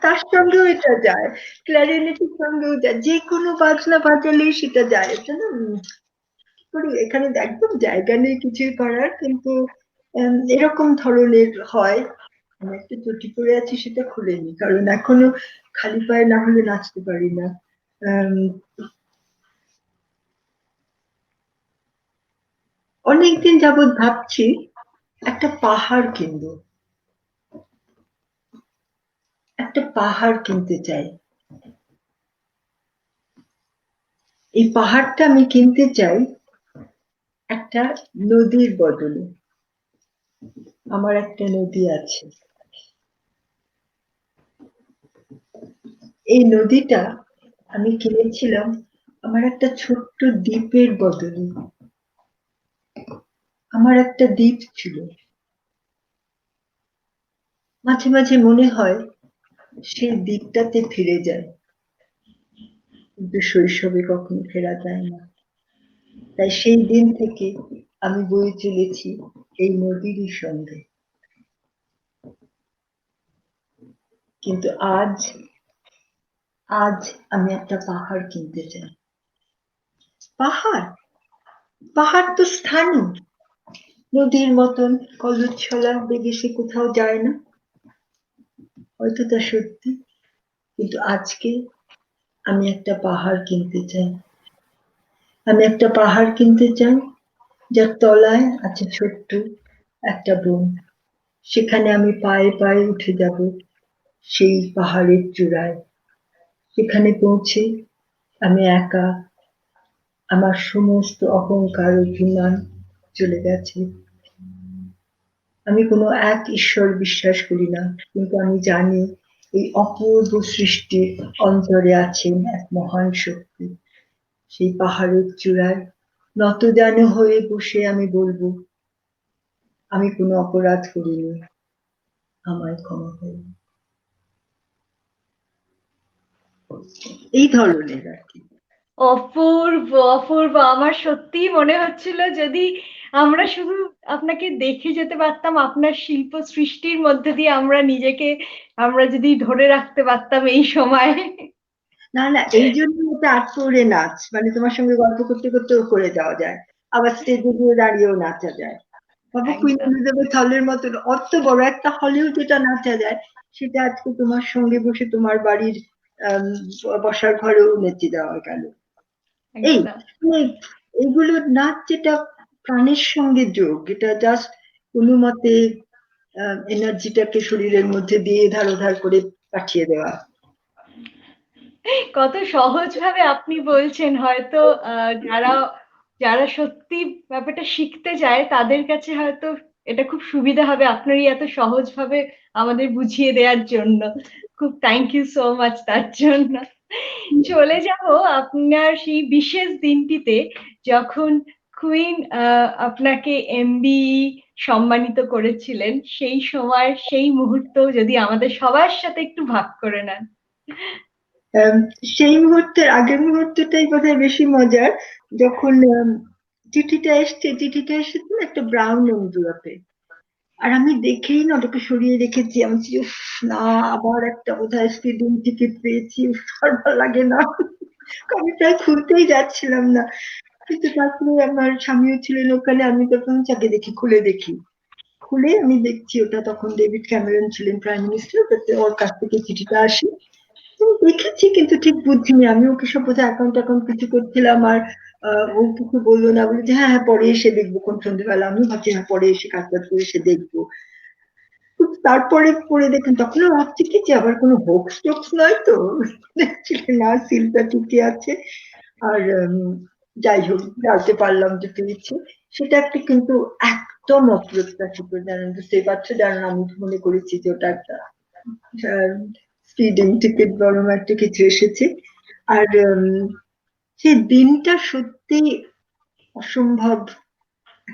তার সঙ্গেও এটা যায়, ক্ল্যারিনেটের সঙ্গেও যায়, যে কোনো বাজনা বাজালেই সেটা যায়। এটা না করি এখানে একদম জায়গা নেই কিছুই করার, কিন্তু এরকম ধরনের হয়। আমি একটা চটি পরে আছি, সেটা খুলেনি, কারণ এখনো খালি পায়ে না হলে নাচতে পারি না। আম, অনেকদিন যাবৎ ভাবছি একটা পাহাড় কিনবো, একটা পাহাড় কিনতে চাই। এই পাহাড়টা আমি কিনতে চাই একটা নদীর বদলে। আমার একটা নদী আছে। এই নদীটা আমি কিনেছিলাম আমার একটা ছোট্ট দ্বীপের বদলে। আমার একটা দ্বীপ ছিল। মাঝে মাঝে মনে হয় সেই দ্বীপটাতে ফিরে যায়, কিন্তু শৈশবে কখনো ফেরা যায় না। তাই সেই দিন থেকে আমি বয়ে চলেছি এই নদীরই সঙ্গে। কিন্তু আজ আজ আমি একটা পাহাড় কিনতে চাই। পাহাড় পাহাড় তো স্থানীয়, নদীর মতন কলচ্ছলা বেগে সে কোথাও যায় না। হয়তো তা সত্যি, কিন্তু আজকে আমি একটা পাহাড় কিনতে চাই। আমি একটা পাহাড় কিনতে চাই যার তলায় আছে ছোট্ট একটা বন। সেখানে আমি পায়ে পায়ে উঠে যাব সেই পাহাড়ের চূড়ায়। সেখানে পৌঁছে আমি একা, আমার সমস্ত অহংকার অভিমান চলে গেছে। আমি কোনো এক ঈশ্বর বিশ্বাস করি না, কিন্তু আমি জানি এই অপূর্ব সৃষ্টির অন্তরে আছেন এক মহান শক্তি। সেই পাহাড়ের চূড়ায় নতজানু হয়ে বসে আমি বলবো, আমি কোনো অপরাধ করিনি, আমায় ক্ষমা করুন। এই ধরনের আর কি। অপূর্ব, অপূর্ব। আমার সত্যিই মনে হচ্ছিল যদি আমরা শুধু আপনাকে দেখে যেতে পারতাম, আপনার শিল্প সৃষ্টির মধ্যে দিয়ে আমরা যদি ধরে রাখতে পারতাম এই সময়। না না, এই জন্য এটা আটপৌরে নাচ, মানে তোমার সঙ্গে গল্প করতে করতেও করে যাওয়া যায়, আবার স্টেজে গিয়ে দাঁড়িয়েও নাচা যায়। বাবু কুইন একদম। এলিজাবেথ হলের মতন অত বড় একটা হলেও যেটা নাচা যায়, সেটা আজকে তোমার সঙ্গে বসে তোমার বাড়ির আম, বসার ঘরেও নেচে যাওয়া গেল। এই একদম। মানে এগুলো নাচ যেটা প্রাণের সঙ্গে যোগ, এটা জাস্ট কোনো মতে এনার্জিটাকে শরীরের মধ্যে দিয়ে ধার ধার করে পাঠিয়ে দেওয়া। কত সহজভাবে আপনি বলছেন, হয়তো যারা যারা সত্যি ব্যাপারটা শিখতে চায় তাদের কাছে হয়তো এটা খুব সুবিধা হবে আপনারই এত সহজভাবে আমাদের বুঝিয়ে দেওয়ার জন্য। খুব থ্যাংক ইউ সো মাচ তার জন্য। চলে যাব আপনার সেই বিশেষ দিনটিতে, যখন কুইন আপনাকে এমবি সম্মানিত করেছিলেন, সেই সময় সেই মুহূর্ত যদি আমাদের সবার সাথে একটু ভাগ করে নেন। আম, সেই মুহূর্তের আগের মুহূর্তটাই বোধহয় বেশি মজার, যখন চিঠিটা এসেছে না একটা ব্রাউন এনভেলপে। আর আমি দেখেই না ওটাকে সরিয়ে রেখেছি, আমি বলছি, উফ, না, আবার একটা বোধহয় স্পিডিং টিকিট পেয়েছি, উফ, আর ভালো লাগে না। আমি প্রায় খুলতেই যাচ্ছিলাম না, কিন্তু তারপরে আমার স্বামীও ছিলেন ওখানে, আমি তখন চাকে দেখি, খুলে দেখি। খুলে আমি দেখছি ওটা তখন ডেভিড ক্যামেরন ছিলেন প্রাইম মিনিস্টার, তাতে ওর কাছ থেকে চিঠিটা আসে। আমি দেখেছি কিন্তু ঠিক বুঝিনি, আমি ওকে সব বোধহয় অ্যাকাউন্ট অ্যাকাউন্ট কিছু করছিলাম, আর ও কিছু বললো না, বলে যে হ্যাঁ হ্যাঁ পরে এসে দেখবো কোন সন্ধ্যেবেলা। আমি ভাবছি হ্যাঁ পরে এসে কাজ বাজ করে এসে দেখবো। কিন্তু তারপরে পরে দেখুন, তখনও ভাবছি কি যে আবার কোনো হোক্স টোক্স নয় তো, দেখছি না সিলটা ঠিকই আছে। আর যাই হোক, জানতে পারলাম যে পেয়েছি। সেটা একটা কিন্তু একদম অপ্রত্যাশিত, জানেন, বুঝতেই পারছো, জানেন, আমি মনে করেছি যে ওটা একটা স্পিডিং টিকিট বরং একটা কিছু এসেছে। আর সেই দিনটা সত্যি অসম্ভব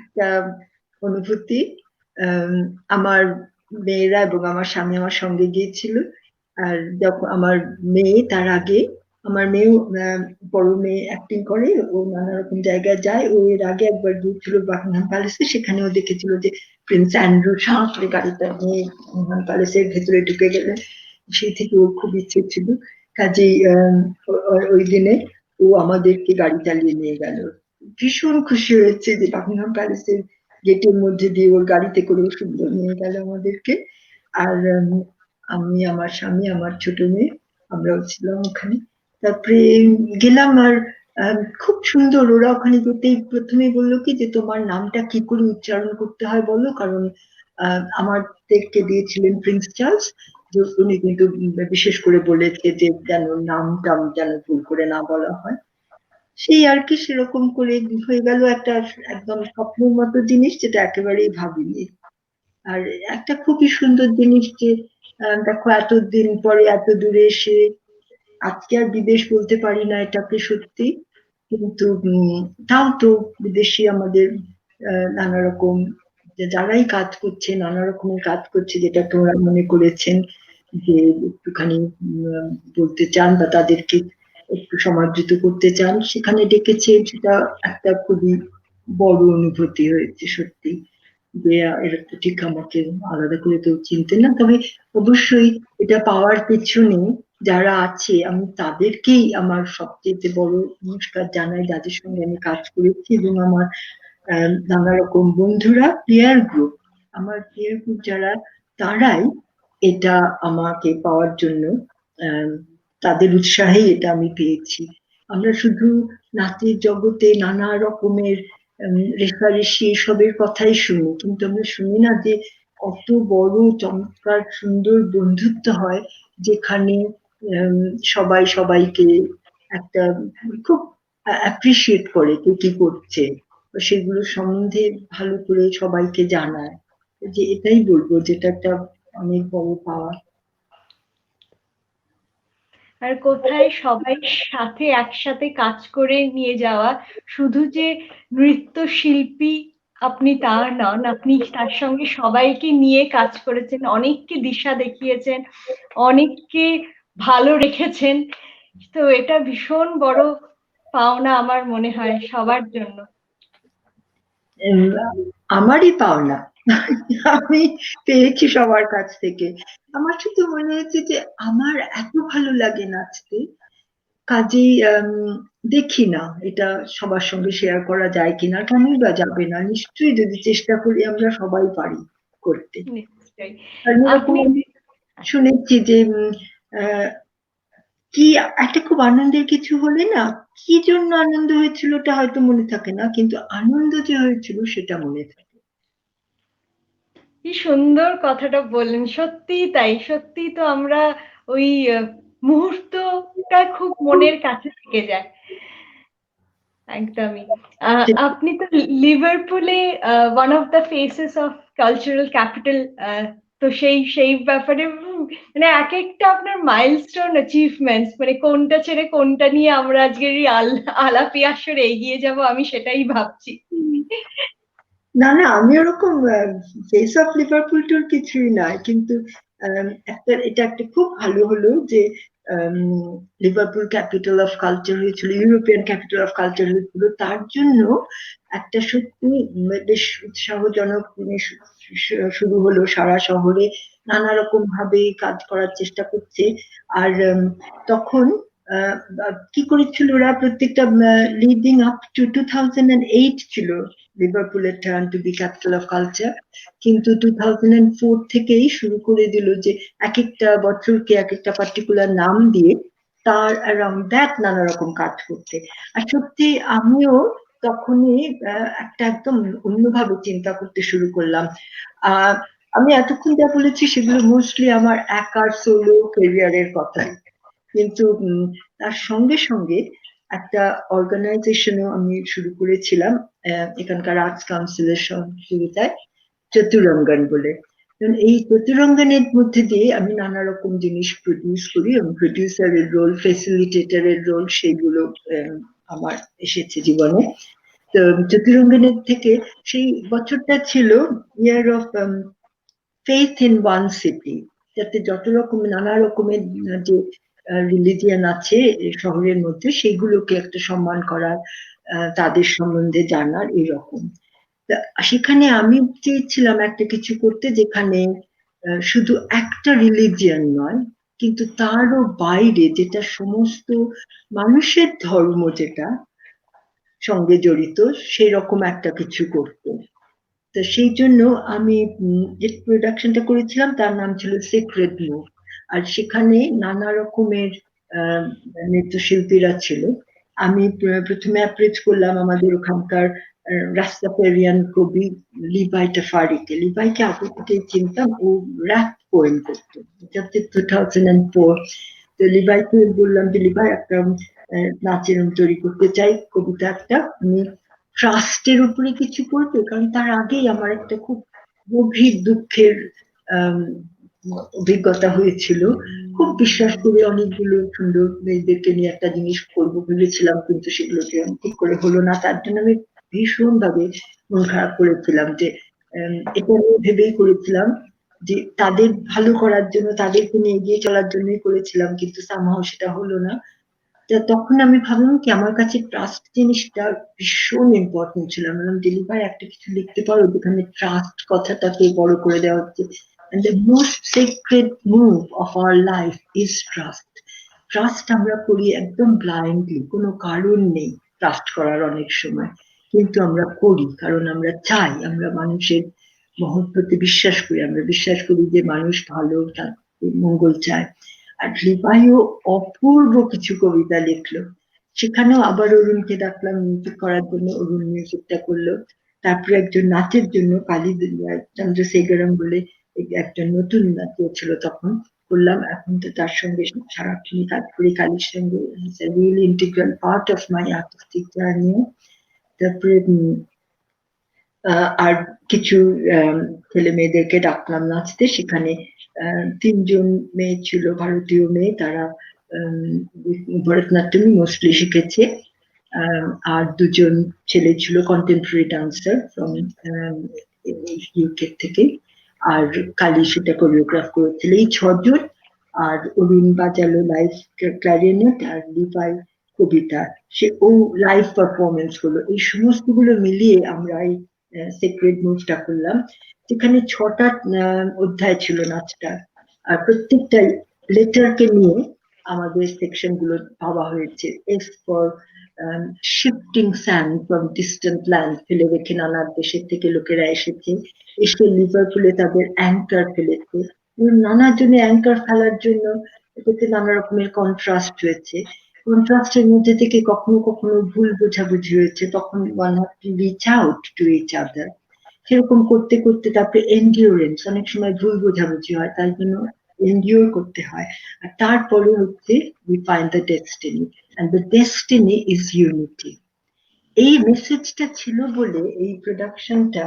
একটা অনুভূতি। আম, আমার মেয়েরা এবং আমার স্বামী আমার সঙ্গে গিয়েছিল। আর যখন আমার মেয়ে, তার আগে আমার মেয়েও, বড় মেয়ে অ্যাক্টিং করে, ও নানা রকম জায়গায় যায়। ও এর আগে একবার গিয়েছিল বাকিংহাম প্যালেসে, সেখানেও দেখেছিল যে প্রিন্স অ্যান্ড্রু সাঁতরে গাড়িটা নিয়ে বাকিংহাম প্যালেসের ভেতরে ঢুকে গেলেন। সেই থেকে ওর খুব ইচ্ছে ছিল। কাজেই ওই দিনে ও আমাদেরকে গাড়ি চালিয়ে নিয়ে গেল। ভীষণ খুশি হয়েছে যে বাকিংহাম প্যালেসের গেটের মধ্যে দিয়ে ওর গাড়িতে করে সুন্দর নিয়ে গেল আমাদেরকে। আর আমি, আমার স্বামী, আমার ছোট মেয়ে, আমরাও ছিলাম ওখানে। তারপরে গেলাম। আর খুব সুন্দর, ওরা ওখানে যেতেই প্রথমে বললো কি যে তোমার নামটা কি করে উচ্চারণ করতে হয় বলো, কারণ আমাদেরকে দিয়েছিলেন প্রিন্স চার্লস, যে উনি কিন্তু বিশেষ করে বলেছে যে যেন নামটা যেন ভুল করে না বলা হয়। সেই আর কি, সেরকম করে হয়ে গেল একটা একদম স্বপ্নের মতো জিনিস, যেটা একেবারেই ভাবিনি। আর একটা খুবই সুন্দর জিনিস যে দেখো এতদিন পরে এত দূরে এসে আজকে আর বিদেশ বলতে পারি না এটাকে সত্যি, কিন্তু তাও তো বিদেশি আমাদের নানা রকম যারাই কাজ করছে নানা রকমের কাজ করছে, যেটা তোমরা মনে করেছেন যে একটুখানি বলতে চান বা তাদেরকে একটু সমাদৃত করতে চান, সেখানে ডেকেছে, সেটা একটা খুবই বড় অনুভূতি হয়েছে সত্যি। যে এরা তো ঠিক আমাকে আলাদা করে কেউ চিনতেন না, তবে অবশ্যই এটা পাওয়ার পেছনে যারা আছে আমি তাদেরকেই আমার সবচেয়ে বড় নমস্কার জানাই, যাদের সঙ্গে আমি কাজ করেছি, এবং আমার নানা রকম বন্ধুরা, পিয়ার গ্রুপ, আমার পিয়ার গ্রুপ যারা, তারাই এটা আমাকে পাওয়ার জন্য আহ, তাদের উৎসাহেই এটা আমি পেয়েছি। আমরা শুধু নাচের জগতে নানা রকমের রেষারেষি এসবের কথাই শুনি, কিন্তু আমরা শুনি না যে কত বড় চমৎকার সুন্দর বন্ধুত্ব হয়, যেখানে উম, সবাই সবাইকে একটা খুব অ্যাপ্রিসিয়েট করে কে কি করছে, সেগুলো সম্বন্ধে ভালো করে সবাইকে জানায়। যে এটাই বলবো যেটা একটা অনেক বড় পাওয়া। আর কোথায় সবাই সাথে একসাথে কাজ করে নিয়ে যাওয়া, শুধু যে নৃত্যশিল্পী আপনি তা নন, আপনি তার সঙ্গে সবাইকে নিয়ে কাজ করেছেন, অনেককে দিশা দেখিয়েছেন, অনেককে ভালো রেখেছেন। তো এটা ভীষণ বড় পাওনা আমার মনে হয় সবার জন্য। উম, আমারই পাওনা। আমি পেয়েছি সবার কাছ থেকে। আমার শুধু মনে হয়েছে যে আমার এত ভালো লাগে নাচতে, কাজেই দেখি না এটা সবার সঙ্গে শেয়ার করা যায় কিনা, কেনই বা যাবে না, নিশ্চয়ই যদি চেষ্টা করি আমরা সবাই পারি করতে। নিশ্চয়ই। আমি এরকম আপনি শুনেছি যে আহ, কি একটা খুব আনন্দের কিছু হলে না, কি জন্য আনন্দ হয়েছিল ওটা হয়তো মনে থাকে না, কিন্তু আনন্দ যে হয়েছিল সেটা মনে থাকে। কি সুন্দর কথাটা বললেন, সত্যিই তাই, সত্যিই তো আমরা ওই মুহূর্তটা খুব মনের কাছে থেকে যায়। একদমই। আপনি তো লিভারপুলে one of the faces of cultural capital, তো সেই সেই ব্যাপারে মানে এক একটা আপনার মাইলস্টোন অ্যাচিভমেন্টস, মানে কোনটা ছেড়ে কোনটা নিয়ে আমরা আজকের এই আলাপি আসরে এগিয়ে যাব, আমি সেটাই ভাবছি। না না, আমি ওরকম ফেস অফ লিভারপুল টুর কিছুই নয়, কিন্তু এটা একটা খুব ভালো হলো যে আম, লিভারপুল ক্যাপিটাল অফ কালচার হয়েছিল, ইউরোপিয়ান ক্যাপিটাল অফ কালচার হয়েছিল, তার জন্য একটা সত্যি বেশ উৎসাহজনক জিনিস শুরু হলো সারা শহরে, নানা রকম ভাবে কাজ করার চেষ্টা করছে। আর তখন আহ, কি করেছিল ওরা, প্রত্যেকটা লিডিং আপ টু 2008 ছিল লিভারপুলের turn to be capital of culture, কিন্তু 2004 থেকেই শুরু করে দিল যে এক একটা বছরকে এক একটা পার্টিকুলার নাম দিয়ে তার অ্যারাউন্ড দ্যাট নানা রকম কাজ করতে। আর সত্যি আমিও তখনই একটা একদম অন্যভাবে চিন্তা করতে শুরু করলাম। আহ আমি এতক্ষণ যা বলেছি সেগুলো মোস্টলি আমার একার সোলো ক্যারিয়ারের কথা, কিন্তু তার সঙ্গে সঙ্গে একটা অর্গানাইজেশনও আমি শুরু করেছিলাম এখানকার আর্টস কাউন্সিলের সহযোগিতায়, চতুরঙ্গন বলে। কারণ এই চতুরঙ্গনের মধ্যে দিয়ে আমি নানা রকম জিনিস প্রডিউস করি, এবং প্রডিউসারের রোল, ফেসিলিটেটরের রোল, সেগুলো আমার এসেছে জীবনে। তো চতুরঙ্গনের থেকে সেই বছরটা ছিল year of faith in one city, যাতে যত রকম নানা রকমের যে রিলিজিয়ান আছে এই শহরের মধ্যে, সেগুলোকে একটা সম্মান করার, তাদের সম্বন্ধে জানার, এরকম। তা সেখানে আমি চেয়েছিলাম একটা কিছু করতে যেখানে শুধু একটা রিলিজিয়ন নয়, কিন্তু তারও বাইরে যেটা সমস্ত মানুষের ধর্ম যেটা সঙ্গে জড়িত, সেই রকম একটা কিছু করতে। তো সেই জন্য আমি যে প্রোডাকশনটা করেছিলাম তার নাম ছিল সিক্রেট মুভ। আর সেখানে নানা রকমের আহ, নৃত্যশিল্পীরা ছিল। আমি প্রথমে অ্যাপ্রোচ করলাম আমাদের ওখানকার রাস্তাপেরিয়ান কবি লিবাই টাফারিকে। লিবাইকে আগে থেকে চিনতাম, ও র্যাপ পোয়েম করতো, যাতে 2004। তো লিবাইকে বললাম যে লিবাই একটা নাচের তৈরি করতে চাই, কবিতা একটা, আমি ট্রাস্টের উপরে কিছু করবে, কারণ তার আগেই আমার একটা খুব গভীর দুঃখের আম, অভিজ্ঞতা হয়েছিল। খুব বিশ্বাস করে অনেকগুলো সুন্দর মেয়েদেরকে নিয়ে একটা জিনিস করবো ভেবেছিলাম, কিন্তু সেগুলোকে ঠিক করে হলো না। তার জন্য আমি ভীষণ ভাবে মন খারাপ করেছিলাম যে এটা আমি ভেবেই করেছিলাম যে তাদের ভালো করার জন্য, তাদেরকে নিয়ে এগিয়ে চলার জন্যই করেছিলাম, কিন্তু সামহাও সেটা হলো না। তখন আমি ভাবলাম কি আমার কাছে ট্রাস্ট জিনিসটা ভীষণ ইম্পর্টেন্ট ছিল। আমি বললাম দিলীপ ভাই একটা কিছু লিখতে পারো যেখানে ট্রাস্ট কথাটাকে বড় করে দেওয়া হচ্ছে। And the most sacred move of our life is trust. Trust আমরা করি একদম ব্লাইন্ডলি, কোনো কারণ নেই ট্রাস্ট করার অনেক সময়, কিন্তু আমরা করি কারণ আমরা চাই, আমরা মানুষের মহত্বতে বিশ্বাস করি, আমরা বিশ্বাস করি যে মানুষ ভালো, তার মঙ্গল চায়। আর রিপাইও অপূর্ব কিছু কবিতা লিখলো। সেখানেও আবার অরুণকে ডাকলাম মিউজিক করার জন্য, অরুণ মিউজিকটা করলো। তারপরে একজন নাচের জন্য কালী চন্দ্রশেখরম বলে একজন নতুন নাচিয়ে ছিল তখন, করলাম। এখন তো তার সঙ্গে সারাক্ষণই কাজ করি কালীর সঙ্গে, really integral part of my artistic journey. তারপরে আর কিছু ছেলে মেয়েদেরকে ডাকলাম নাচতে। সেখানে তিনজন মেয়ে ছিল, ভারতীয় মেয়ে, তারা ভরতনাট্যম মোস্টলি শিখেছে। আর দুজন ছেলে ছিল কন্টেম্পোরারি ডান্সার ফ্রম ইউকে থেকে। আর কালী সেটা কোরিওগ্রাফ করেছিল, এই ছজন। আর অরুণ বাজালো লাইভ ক্লারিনেট, আর লিপাই কবিতা, সে ও লাইভ পারফরমেন্স গুলো, এই সমস্ত গুলো মিলিয়ে আমরা এই সেক্রেট মুভটা করলাম। যেখানে 6টা অধ্যায় ছিল নাচটা, আর প্রত্যেকটাই লেটারকে নিয়ে আমাদের সেকশন গুলো ভাবা হয়েছে। As for shifting sand from distant land, ফেলে রেখে নানা দেশের থেকে লোকেরা এসেছে, এসে লিভারপুলে তাদের অ্যাঙ্কার ফেলেছে। নানা জনে অ্যাঙ্কার ফেলার জন্য এটাতে নানা রকমের কন্ট্রাস্ট হয়েছে। কন্ট্রাস্টের মধ্যে থেকে কখনো কখনো ভুল বোঝাবুঝি হয়েছে, তখন one have to reach out to each other. সেরকম করতে করতে তারপরে এন্ডিওরেন্স, অনেক সময় ভুল বোঝাবুঝি হয়, তাই জন্য এন্ডিওর করতে হয়। আর তারপরে হচ্ছে we find the destiny, and the destiny is unity. এই মেসেজটা ছিল বলে এই প্রোডাকশনটা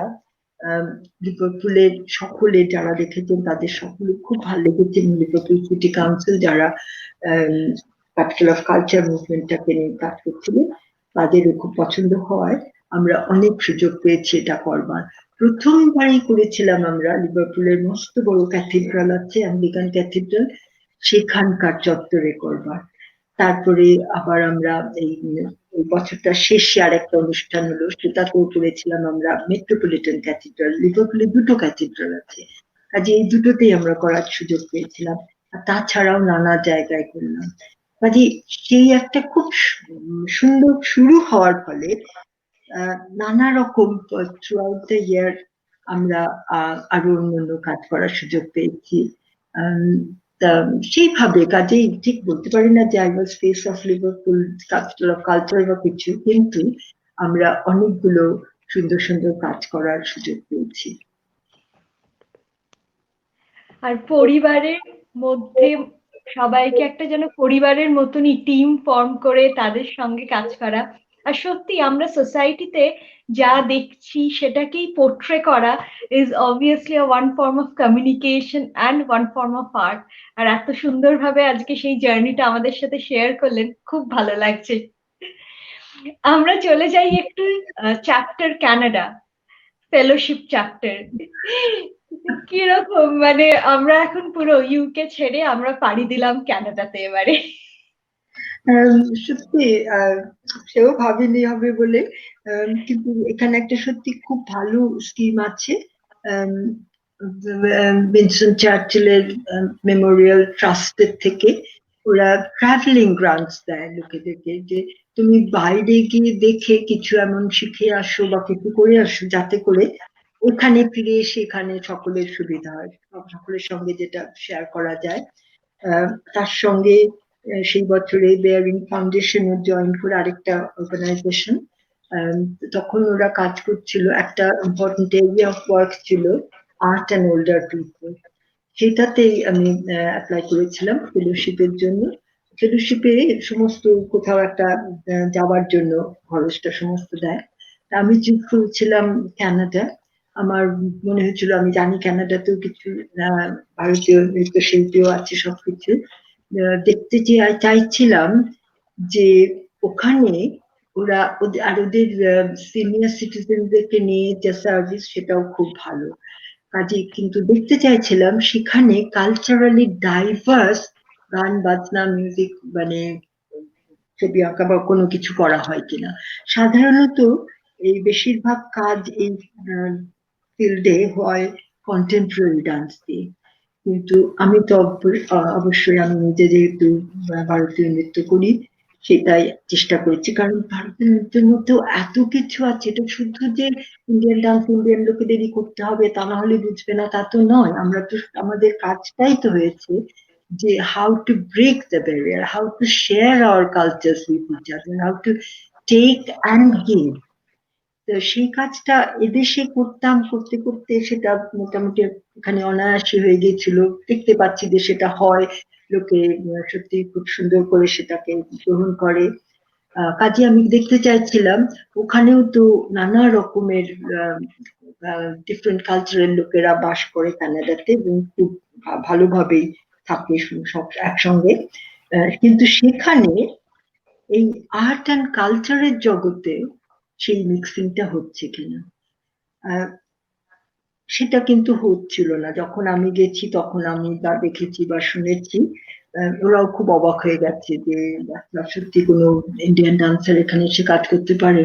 লিভারপুলের সকলে যারা দেখেছেন তাদের সকলে খুব ভালো লেগেছে। লিভারপুল সিটি কাউন্সিল যারা ক্যাপিটাল অফ কালচার মুভমেন্টটাকে নিয়ে কাজ করছিলেন তাদেরও খুব পছন্দ হওয়ায় আমরা অনেক সুযোগ পেয়েছি এটা করবার। প্রথমবারই করেছিলাম আমরা লিভারপুলের মস্ত বড় ক্যাথিড্রাল আছে, আমেরিকান ক্যাথিড্রাল, সেখানকার চত্বরে করবার। তারপরে আবার আমরা এই বছরটা শেষে আর একটা অনুষ্ঠান হলো, সেটাতেও করেছিলাম আমরা মেট্রোপলিটন ক্যাথিড্রাল। লিভারপুলে দুটো ক্যাথিড্রাল আছে, কাজে এই দুটোতেই আমরা করার সুযোগ পেয়েছিলাম। আর তাছাড়াও নানা জায়গায় করলাম। কাজে সেই একটা খুব সুন্দর শুরু হওয়ার ফলে নানা রকম থ্রু আউট দ্য ইয়ার আমরা আরো অন্যান্য কাজ করার সুযোগ পেয়েছি। সেইভাবে কাজেই ঠিক বলতে পারি না যে I was face of Liverpool capital of culture বা কিছু, কিন্তু আমরা অনেকগুলো সুন্দর সুন্দর কাজ করার সুযোগ পেয়েছি। আর পরিবারের মধ্যে সবাইকে একটা যেন পরিবারের মতনই টিম ফর্ম করে তাদের সঙ্গে কাজ করা। আর সত্যি আমরা সোসাইটিতে যা দেখছি সেটাকেই পোর্ট্রে করা is obviously one form of communication and one form of art. আর এত সুন্দরভাবে আজকে সেই জার্নিটা আমাদের সাথে শেয়ার করলেন, খুব ভালো লাগছে। আমরা চলে যাই একটু চ্যাপ্টার কানাডা, ফেলোশিপ চ্যাপ্টার। কিরকম, মানে আমরা এখন পুরো ইউকে ছেড়ে আমরা পাড়ি দিলাম কানাডাতে এবারে। সত্যি সেও ভাবিনি হবে বলে, কিন্তু এখানে একটা সত্যি খুব ভালো স্কিম আছে। উইনস্টন চার্চিলের মেমোরিয়াল ট্রাস্টের থেকে ওরা ট্রাভেলিং গ্রান্টস দেয় লোকেদেরকে, যে তুমি বাইরে গিয়ে দেখে কিছু এমন শিখে আসো বা কিছু করে আসো যাতে করে ওখানে ফিরে এসে এখানে সকলের সুবিধা হয়, সকলের সঙ্গে যেটা শেয়ার করা যায়। তার সঙ্গে সেই বছরে বেয়ারিং ফাউন্ডেশনে জয়েন করে আরেকটা অর্গানাইজেশন, তখন ওরা কাজ করছিল, একটা ইম্পর্টেন্ট এরিয়া অফ ওয়ার্ক ছিল আর্ট অ্যান্ড ওল্ডার পিপল। সেটাতেই আমি অ্যাপ্লাই করেছিলাম ফেলোশিপের জন্য। ফেলোশিপে সমস্ত কোথাও একটা যাওয়ার জন্য খরচটা সমস্ত দেয়। আমি চুজ করেছিলাম কানাডা। আমার মনে হয়েছিল আমি জানি কানাডাতেও কিছু ভারতীয় নৃত্যশিল্পীও আছে, সবকিছু দেখতে চাইছিলাম যে ওখানে ওরা আর ওদের সিনিয়র সিটিজেনদেরকে নিয়ে যে সার্ভিস, সেটাও খুব ভালো কাজে। কিন্তু দেখতে চাইছিলাম সেখানে কালচারালি ডাইভার্স গান বাজনা মিউজিক, মানে ছবি আঁকা বা কোনো কিছু করা হয় কিনা। সাধারণত এই বেশিরভাগ কাজ এই ফিল্ডে হয় কন্টেম্পোরারি ডান্স দিয়ে, কিন্তু আমি তো অবশ্যই আমি নিজে যেহেতু ভারতীয় নৃত্য করি, সেটাই চেষ্টা করেছি। কারণ ভারতীয় নৃত্যের মধ্যেও এত কিছু আছে, এটা শুধু যে ইন্ডিয়ান ডান্স ইন্ডিয়ান লোকেদেরই করতে হবে তা না হলে বুঝবে না, তা তো নয়। আমরা তো আমাদের কাজটাই তো হয়েছে যে how to break the barrier, how to share our culture with each other, how to take and give. তো সেই কাজটা এদেশে করতাম, করতে করতে সেটা মোটামুটি এখানে অনায়াসী হয়ে গিয়েছিল। দেখতে পাচ্ছি যে সেটা হয়, লোকে সত্যি খুব সুন্দর করে সেটাকে গ্রহণ করে। কাজে আমি দেখতে চাইছিলাম ওখানেও তো নানা রকমের ডিফারেন্ট কালচারের লোকেরা বাস করে কানাডাতে, এবং খুব ভালোভাবেই থাকে সব একসঙ্গে। কিন্তু সেখানে এই আর্ট অ্যান্ড কালচারের জগতে সেই মিক্সিংটা হচ্ছে কিনা, আহ, সেটা কিন্তু হচ্ছিল না। যখন আমি গেছি তখন আমি তা দেখেছি বা শুনেছি, ওরাও খুব অবাক হয়ে গেছে যে আচ্ছা, সত্যি কোনো ইন্ডিয়ান ডান্সার এখানে এসে কাজ করতে পারে।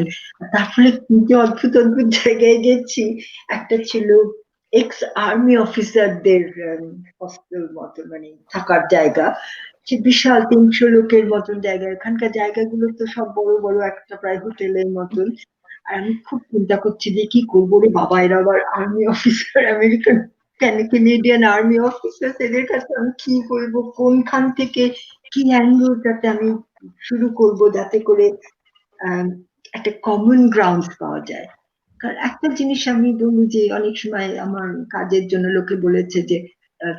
তার ফলে কি যে অদ্ভুত অদ্ভুত জায়গায় গেছি। একটা ছিল এক্স আর্মি অফিসারদের হস্টেল মতো, মানে থাকার জায়গা। সে বিশাল 300 লোকের মতন জায়গা। এখানকার জায়গাগুলো তো সব বড় বড় একটা প্রায় হোটেলের মতন। আর আমি খুব চিন্তা করছি যে কি করবো রে বাবা, এরা আবার army officer, American Canadian army officer, এদের কাছে আমি কি বলবো, কোনখান থেকে কি অ্যাঙ্গেলটাতে আমি শুরু করব যাতে করে আহ একটা কমন গ্রাউন্ড পাওয়া যায়। কারণ একটা জিনিস আমি বলি যে অনেক সময় আমার কাজের জন্য লোকে বলেছে যে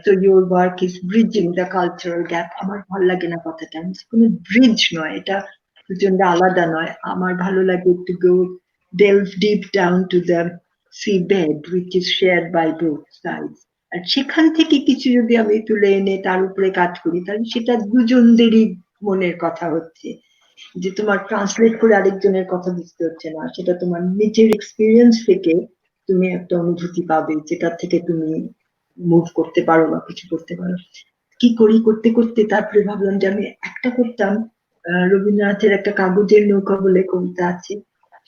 তো your work is bridging the cultural gap. আমার ভালো লাগে না কথাটা, কোনো ব্রিজ নয় এটা, দুজনটা আলাদা নয়। আমার ভালো লাগে একটু গো delve deep down to the seabed which is shared by both sides। আর সেখান থেকে কিছু যদি আমি তুলে এনে তার উপরে কাজ করি, তাহলে সেটা দুজনদেরই মনের কথা হচ্ছে। যে তোমার ট্রান্সলেট করে আরেকজনের কথা বুঝতে হচ্ছে না, সেটা তোমার নিজের এক্সপিরিয়েন্স থেকে তুমি একটা অনুভূতি পাবে, যেটা থেকে তুমি মুভ করতে পারো বা কিছু করতে পারো। কি করি করতে করতে তারপরে ভাবলাম যে আমি একটা করতাম, রবীন্দ্রনাথের একটা কাগজের নৌকা বলে কবিতা আছে,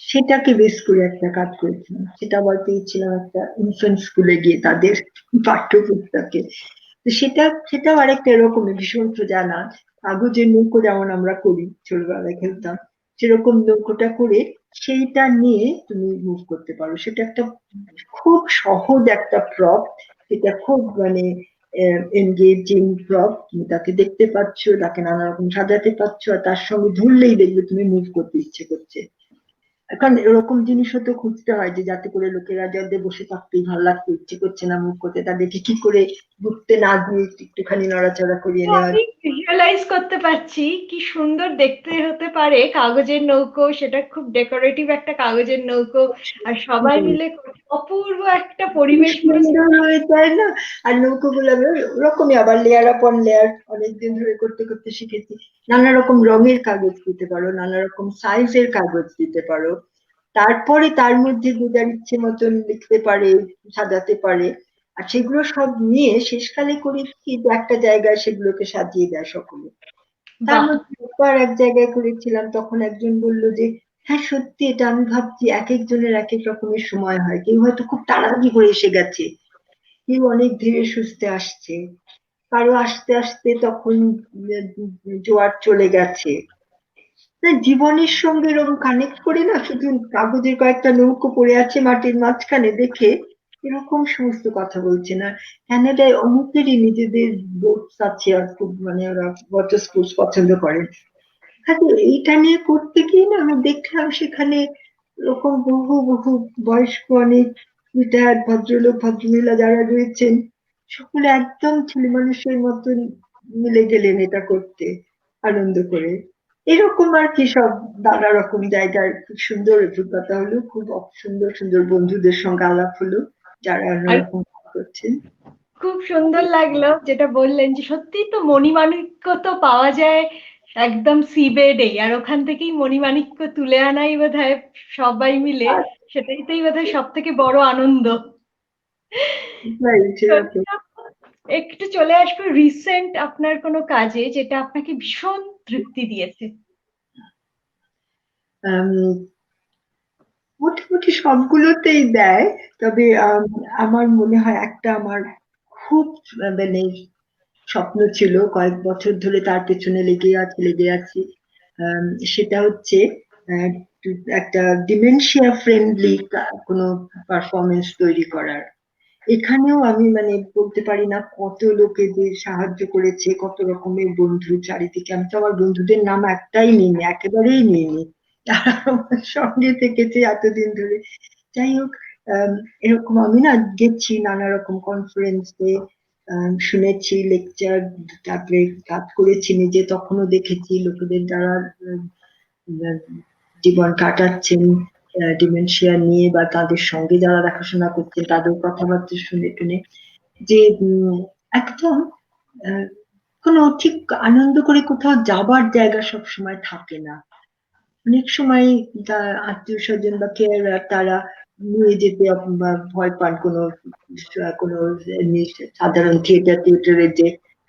সেটাকে বেশ করে একটা কাজ করেছিলাম। সেটা আবার পেয়েছিলাম একটা ইনফ্যান্ট স্কুলে গিয়ে তাদের পাঠ্যপুস্তকে। তো সেটাও আরেকটা এরকমই ভীষণ সোজা না। কাগজের নৌকো যেমন আমরা করি ছোটবেলায় খেলতাম, সেরকম নৌকোটা করে সেইটা নিয়ে তুমি মুভ করতে পারো। সেটা একটা খুব সহজ একটা প্রপ, সেটা খুব মানে এনগেজিং প্রপ। তুমি তাকে দেখতে পাচ্ছ, তাকে নানা রকম সাজাতে পারছো, আর তার সঙ্গে ধরলেই দেখবে তুমি মুভ করতে ইচ্ছে করছে। এখন এরকম জিনিসও তো খুঁজতে হয় যে যাতে করে লোকেরা যাদের বসে থাকতেই ভালো লাগতে ইচ্ছে করছে না মুভ করতে, তাদেরকে কি করে ঘুরতে না দিয়ে একটুখানি নড়াচড়া করিয়ে তো নেওয়া। আমি ভিজুয়ালাইজ করতে পারছি কি সুন্দর দেখতে হতে পারে কাগজের নৌকো, সেটা খুব ডেকোরেটিভ একটা কাগজের নৌকো, আর সবাই মিলে করছে, অপূর্ব একটা কি পরিবেশ পুরো। সুন্দর হয়ে যায় না। আর নৌকোগুলো আমি ওরকমই আবার লেয়ার আপন লেয়ার অনেকদিন ধরে করতে করতে শিখেছি। নানা রকম রঙের কাগজ দিতে পারো, নানা রকম সাইজের কাগজ দিতে পারো, তারপরে তার মধ্যে যে যার ইচ্ছে মতন লিখতে পারে, সাজাতে পারে। আর সেগুলো সব নিয়ে শেষকালে করে কি যে একটা জায়গায় সেগুলোকে সাজিয়ে দেয় সকলে। তার বাহ, মধ্যে একবার এক জায়গায় করেছিলাম, তখন একজন বলল যে হ্যাঁ সত্যি, এটা আমি ভাবছি এক একজনের এক এক রকমের সময় হয়। কেউ হয়তো খুব তাড়াতাড়ি করে এসে গেছে, কেউ অনেক ধীরে সুস্থে আসছে, কারো আসতে আসতে তখন জোয়ার চলে গেছে। না, জীবনের সঙ্গে এরকম কানেক্ট করে না, শুধু কাগজের কয়েকটা নৌকো পড়ে আছে মাটির মাঝখানে দেখে এরকম সমস্ত কথা বলছে না। কানাডায় অনেকেরই নিজেদের বোটস আছে, আর খুব মানে ওরা ওয়াটার স্পোর্টস পছন্দ করেন। কাজে এইটা নিয়ে করতে গিয়ে না আমি দেখলাম সেখানে এরকম বহু বহু বয়স্ক অনেক রিটায়ার্ড ভদ্রলোক ভদ্রমহিলা যারা রয়েছেন, সকলে একদম ছেলে মানুষের মতন মিলে গেলেন এটা করতে আনন্দ করে। এরকম আর কি সব নানা রকম জায়গায় খুব সুন্দর অভিজ্ঞতা হলো, খুব সুন্দর সুন্দর বন্ধুদের সঙ্গে আলাপ হলো। যারা আর অন্যরকম করছেন। খুব সুন্দর লাগলো যেটা বললেন যে সত্যিই তো মণিমাণিক্য তো পাওয়া যায় একদম সিবেডে, আর ওখান থেকেই মণিমাণিক্য তুলে আনাই বোধহয় সবাই মিলে, আর সেটাইতেই বোধহয় সব থেকে বড় আনন্দ। সেরকম। একটু চলে আসবো রিসেন্ট আপনার কোনো কাজে যেটা আপনাকে ভীষণ তৃপ্তি দিয়েছে। আম, মোটামুটি সবগুলোতেই দেয়, তবে আমার মনে হয় একটা আমার খুব মানে স্বপ্ন ছিল, কয়েক বছর ধরে তার পেছনে লেগে আছি। আম, সেটা হচ্ছে আহ, একটা ডিমেনশিয়া ফ্রেন্ডলি কোনো পারফরমেন্স তৈরি করার। এখানেও আমি মানে বলতে পারি না কত লোকেদের সাহায্য করেছে, কত রকমের বন্ধু চারিদিকে। আমি তো আমার বন্ধুদের নাম একটাই নিইনি, একেবারেই নিইনি, তারা আমার সঙ্গে থেকেছে এতদিন ধরে। যাই হোক, আম, এরকম আমি না গেছি নানা রকম কনফারেন্সে, শুনেছি লেকচার, তারপরে কাজ করেছি নিজে, তখনও দেখেছি লোকেদের যারা আহ, জীবন কাটাচ্ছেন ডিমেনশিয়া নিয়ে, বা তাদের সঙ্গে যারা দেখাশোনা করছেন তাদের কথাবার্তা শুনে টুনে, যে একদম আহ, কোনো ঠিক আনন্দ করে কোথাও যাবার জায়গা সব সময় থাকে না। অনেক সময় আত্মীয় স্বজন বা কেয়ারার তারা নিয়ে যেতে বা ভয় পান কোনো কোনো সাধারণ থিয়েটারে, যে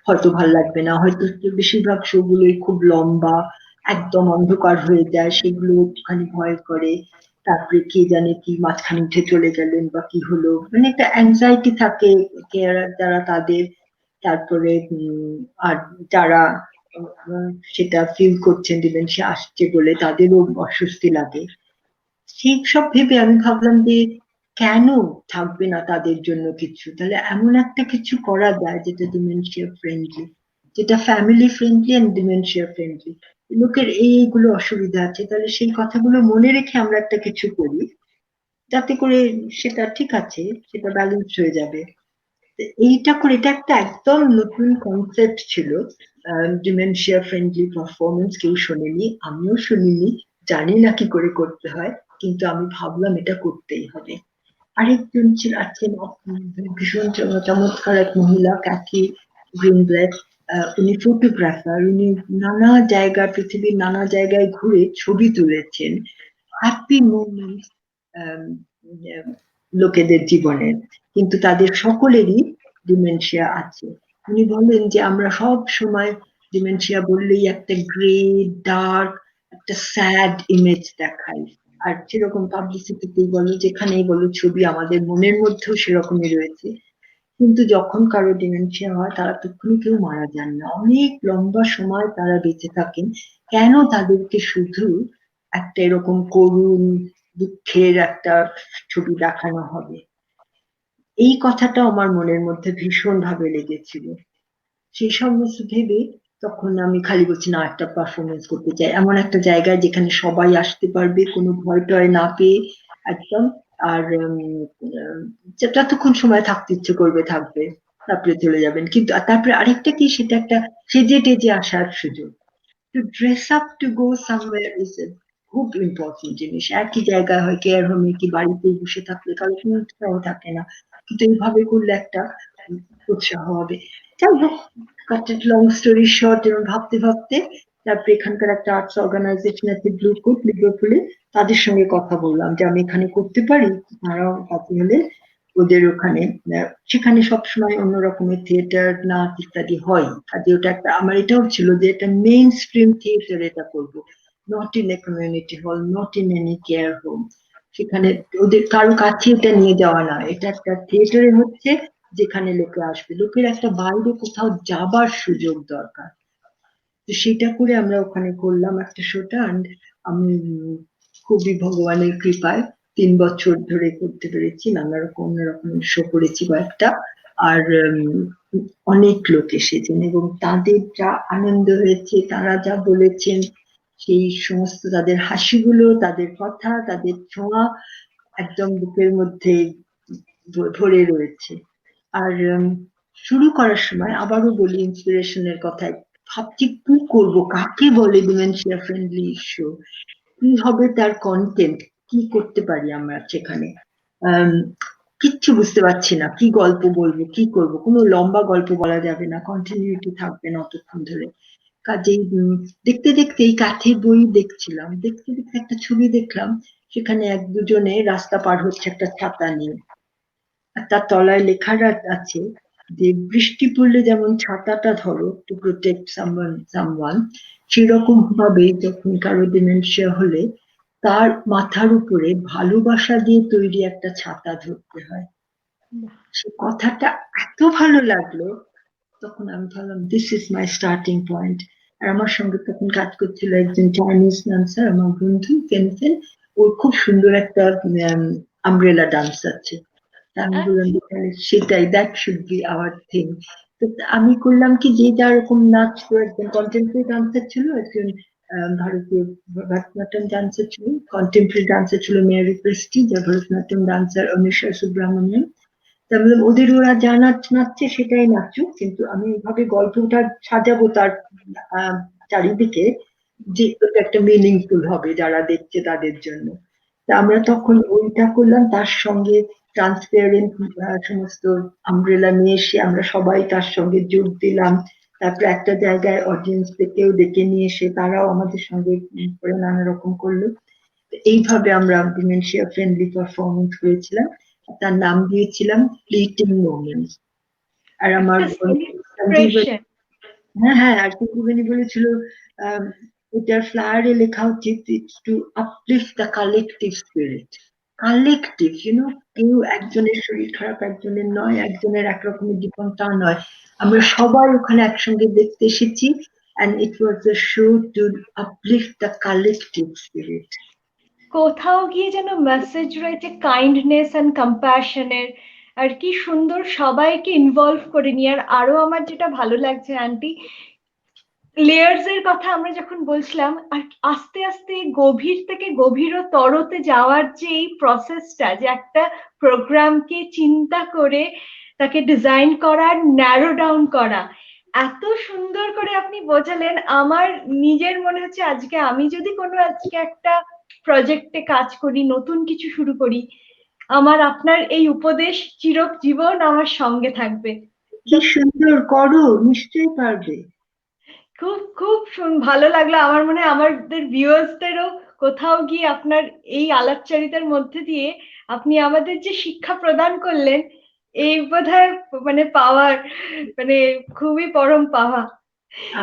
হয়তো ভাল লাগবে না, হয়তো বেশিরভাগ শো গুলোই খুব লম্বা, একদম অন্ধকার হয়ে যায়, সেগুলো একটুখানি ভয় করে। তারপরে কে জানে কি মাঝখানে উঠে চলে গেলেন বা কি হলো, মানে একটা অ্যাংজাইটি থাকে কেয়ারার যারা তাদের। তারপরে আর যারা সেটা ফিল করছেন দিবেন সে আসছে বলে তাদেরও অস্বস্তি লাগে। সেই সব ভেবে আমি ভাবলাম যে কেন থাকবে না তাদের জন্য কিছু, তাহলে এমন একটা কিছু করা যায় যেটা ডিমেনশিয়া ফ্রেন্ডলি, যেটা family friendly and dementia friendly. লোকের এইগুলো অসুবিধা আছে, তাহলে সেই কথাগুলো মনে রেখে আমরা একটা কিছু করি যাতে করে সেটা ঠিক আছে, সেটা ব্যালেন্স হয়ে যাবে। এইটা করে, এটা একটা একদম নতুন কনসেপ্ট ছিল, ডিমেনশিয়া ফ্রেন্ডলি পারফরমেন্স। কেউ শোনেনি, আমিও শুনিনি, জানি না কি করে করতে হয়, কিন্তু আমি ভাবলাম এটা করতেই হবে। আরেকজন আছেন ভীষণ চমৎকার এক মহিলা, ক্যাথি গ্রিনব্ল্যাক। উনি ফটোগ্রাফার, উনি নানা জায়গায়, পৃথিবীর নানা জায়গায় ঘুরে ছবি তুলেছেন হ্যাপি মোমেন্ট লোকেদের জীবনে, কিন্তু তাদের সকলেরই ডিমেনশিয়া আছে। উনি বলেন যে আমরা সব সময় ডিমেনশিয়া বললেই একটা গ্রে, ডার্ক, একটা স্যাড ইমেজ দেখাই। আর সেরকম পাবলিসিটিতেই বলো, যেখানেই বলো, ছবি আমাদের মনের মধ্যেও সেরকমই রয়েছে। কিন্তু যখন কারো ডিমেনশিয়া হয় তারা তখনই কেউ মারা যান না, অনেক লম্বা সময় তারা বেঁচে থাকেন। কেন তাদেরকে শুধু একটা এরকম করুণ দুঃখের একটা ছবি দেখানো হবে? এই কথাটা আমার মনের মধ্যে ভীষণ ভাবে লেগেছিল। সেই সমস্ত ভেবে তখন আমি খালি বলছি না, একটা পারফরমেন্স করতে চাই এমন একটা জায়গায় যেখানে সবাই আসতে পারবে কোনো ভয় টয় না পেয়ে, একদম। আর যতক্ষণ সময় থাকতে ইচ্ছে করবে থাকবে, তারপরে চলে যাবেন। কিন্তু তারপরে আরেকটা কি, সেটা একটা সেজে টেজে আসার সুযোগ। Two dress up to go somewhere is a খুব ইম্পর্টেন্ট জিনিস। একই জায়গায় হয় কেয়ার হোমে কি বাড়িতে বসে থাকলে কারো কোনো উৎসাহ থাকে না, কিন্তু এইভাবে করলে একটা উৎসাহ হবে। যাই হোক, লং স্টোরি শর্ট, এবং ভাবতে ভাবতে তারপরে এখানকার একটা আর্টস অর্গানাইজেশন আছে ব্লু কোট লিভারপুলে, তাদের সঙ্গে কথা বললাম যে আমি এখানে করতে পারি। তারাও রাজি হলে ওদের ওখানে, সেখানে সবসময় অন্য রকমের থিয়েটার, নাচ ইত্যাদি হয়, কাজে ওটা একটা আমার এটাও ছিল যে এটা মেইন স্ট্রিম থিয়েটার এটা করবো, not in a community hall, not in any care home. সেখানে ওদের কারো কাছে এটা নিয়ে যাওয়া না, এটা একটা থিয়েটারে হচ্ছে যেখানে লোকে আসবে, লোকের একটা বাইরে কোথাও যাবার সুযোগ দরকার। তো সেটা করে আমরা ওখানে করলাম একটা শোটা। অ্যান্ড আমি খুবই ভগবানের কৃপায় 3 বছর ধরে করতে পেরেছি, নানা রকম অন্যরকম শো করেছি কয়েকটা। আর অনেক লোক এসেছেন এবং তাদের যা আনন্দ হয়েছে, তারা যা বলেছেন, সেই সমস্ত তাদের হাসিগুলো, তাদের কথা, তাদের ছোঁয়া একদম বুকের মধ্যে ভরে রয়েছে। আর শুরু করার সময় আবারও বলি ইন্সপিরেশনের কথা, ভাবছি কি করবো, কাকে বলে ডিমেনশিয়া ফ্রেন্ডলি ইস্যু, কি হবে তার কন্টেন্ট, কি করতে পারি আমরা সেখানে। কিচ্ছু বুঝতে পারছি না, কি গল্প বলবো, কি করব, কোনো লম্বা গল্প বলা যাবে না, কন্টিনিউটি থাকবে না অতক্ষণ ধরে। কাজেই দেখতে দেখতে এই কাঠের বই দেখছিলাম, দেখতে দেখতে একটা ছবি দেখলাম, সেখানে এক দুজনে রাস্তা পার হচ্ছে একটা ছাতা নিয়ে, আর তার তলায় লেখা আছে যে বৃষ্টি পড়লে যেমন ছাতাটা ধরো টু প্রোটেক্ট সামওয়ান, সেরকম ভাবে যখন কারো ডিমেনশিয়া হলে তার মাথার উপরে ভালোবাসা দিয়ে তৈরি একটা ছাতা ধরতে হয়। সে কথাটা এত ভালো লাগলো, তখন আমি ভাবলাম this is my starting point. আর আমার সঙ্গে তখন কাজ করছিল একজন চাইনিজ ডান্সার, আমার বন্ধু কেনসেন, ওর খুব সুন্দর একটা আমব্রেলা ডান্স আছে। আমি বললাম যে তাহলে সেটাই, that should be hour thing. তো আমি করলাম কি, যে যার রকম নাচ, তো একজন কন্টেম্পোরারি ডান্সার ছিল, একজন ভারতীয় ভরতনাট্যম ডান্সার ছিল, কন্টেম্পোরারি ডান্সার ছিল মেয়ারি ক্রিস্টি, যা ভরতনাট্যম ডান্সার অনিশা সুব্রমণিয়াম। তারপরে ওদের ওরা যা নাচ নাচছে সেটাই নাচুক, কিন্তু আমি এইভাবে গল্পটা সাজাবো তার চারিদিকে, যে ওটা একটা মিনিংফুল হবে যারা দেখছে তাদের জন্য। তা আমরা তখন ওইটা করলাম, তার সঙ্গে ট্রান্সপারেন্ট সমস্ত আমব্রেলা নিয়ে এসে আমরা সবাই তার সঙ্গে যোগ দিলাম। তারপরে একটা জায়গায় অডিয়েন্স থেকেও ডেকে নিয়ে এসে তারাও আমাদের সঙ্গে করে নানা রকম করলো। তো এইভাবে আমরা ডিমেনশিয়া ফ্রেন্ডলি পারফরমেন্স করেছিলাম, তার নাম দিয়েছিলাম ফ্লিটিং মোমেন্টস। আর আমার একটা বন্ধু সঞ্জীব, সেলিব্রেশন। হ্যাঁ হ্যাঁ, আর সঞ্জীবনী বলেছিল আহ, এটার ফ্লায়ারে লেখা উচিত to uplift the collective spirit. Collective, কেউ একজনের শরীর খারাপ একজনের নয়, একজনের একরকমের জীবন তা নয়, আমরা সবাই ওখানে একসঙ্গে দেখতে এসেছি, and it was a show to uplift the collective spirit. কোথাও গিয়ে যেন মেসেজ রয়েছে কাইন্ডনেস এন্ড কম্প্যাশনের। আর কি সুন্দর সবাইকে ইনভলভ করে নিয়ে। আর আরো আমার যেটা ভালো লাগছে আন্টি, লেয়ার্স এর কথা আমরা যখন বলছিলাম, আর আস্তে আস্তে গভীর থেকে গভীরতরতে যাওয়ার যে এই প্রসেসটা, যে একটা প্রোগ্রামকে চিন্তা করে তাকে ডিজাইন করা, ন্যারো ডাউন করা, এত সুন্দর করে আপনি বোঝালেন। আমার নিজের মনে হচ্ছে আজকে আমি যদি কোনো আজকে একটা প্রজেক্টে কাজ করি, নতুন কিছু শুরু করি, আমার আপনার এই উপদেশ চিরজীবন আমার সঙ্গে থাকবে। কি সুন্দর, করো, নিশ্চয়ই পারবে। খুব খুব ভালো লাগলো। আমার মনে হয় আমাদের ভিউয়ার্সদেরও কোথাও গিয়ে আপনার এই আলাপচারিতার মধ্যে দিয়ে আপনি আমাদের যে শিক্ষা প্রদান করলেন, এই বোধহয় মানে পাওয়ার, মানে খুবই পরম পাওয়া।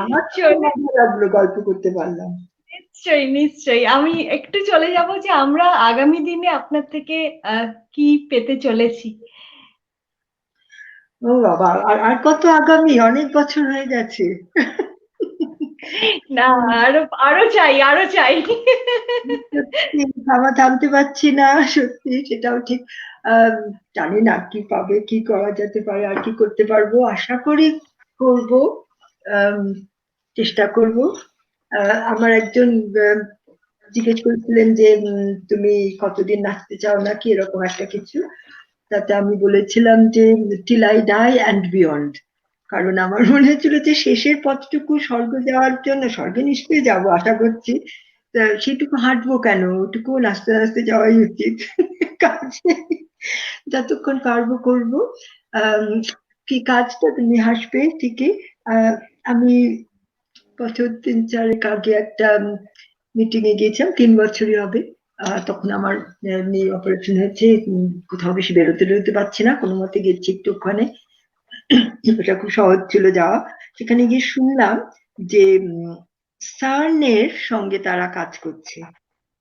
আমার তো খুব চলে, মজা লাগলো, গল্প করতে পারলাম। নিশ্চয়ই নিশ্চয়ই। আমি একটু চলে যাব যে আমরা আগামী দিনে আপনার থেকে কি পেতে চলেছি। ও বাবা, আর আর কত আগামী, অনেক বছর হয়ে গেছে। না, আরো আরো চাই, আরো চাই। সত্যি থামতে পারছি না, সত্যি সেটাও ঠিক। আহ জানি না কি পাবে, কি করা যেতে পারে, আর কি করতে পারবো, আশা করি করব, আম, চেষ্টা করব। আমার একজন জিজ্ঞেস করেছিলেন যে তুমি কতদিন নাচতে চাও নাকি, এরকম একটা কিছু। তাতে আমি বলেছিলাম যে till I die and beyond. কারণ আমার মনে হচ্ছিল যে শেষের পথটুকু স্বর্গ যাওয়ার জন্য, স্বর্গে নিশ্চয়ই যাবো আশা করছি, তা সেটুকু হাঁটবো কেন, ওটুকু নাচতে নাচতে যাওয়াই উচিত। কাজে যতক্ষণ পারবো করবো। আম, কি কাজটা তুমি হাসবে ঠিকই। আহ, আমি বছর তিন চারেক আগে একটা মিটিং এ গিয়েছিলাম, 3 বছরই হবে। তখন আমার নি অপারেশন হয়েছে, কোথাও বেশি বেরোতে পারছি না, কোনো মতে গেছি একটু ওখানে। ওটা খুব সহজ ছিল যাওয়া। সেখানে গিয়ে শুনলাম যে সার্নের সঙ্গে তারা কাজ করছে,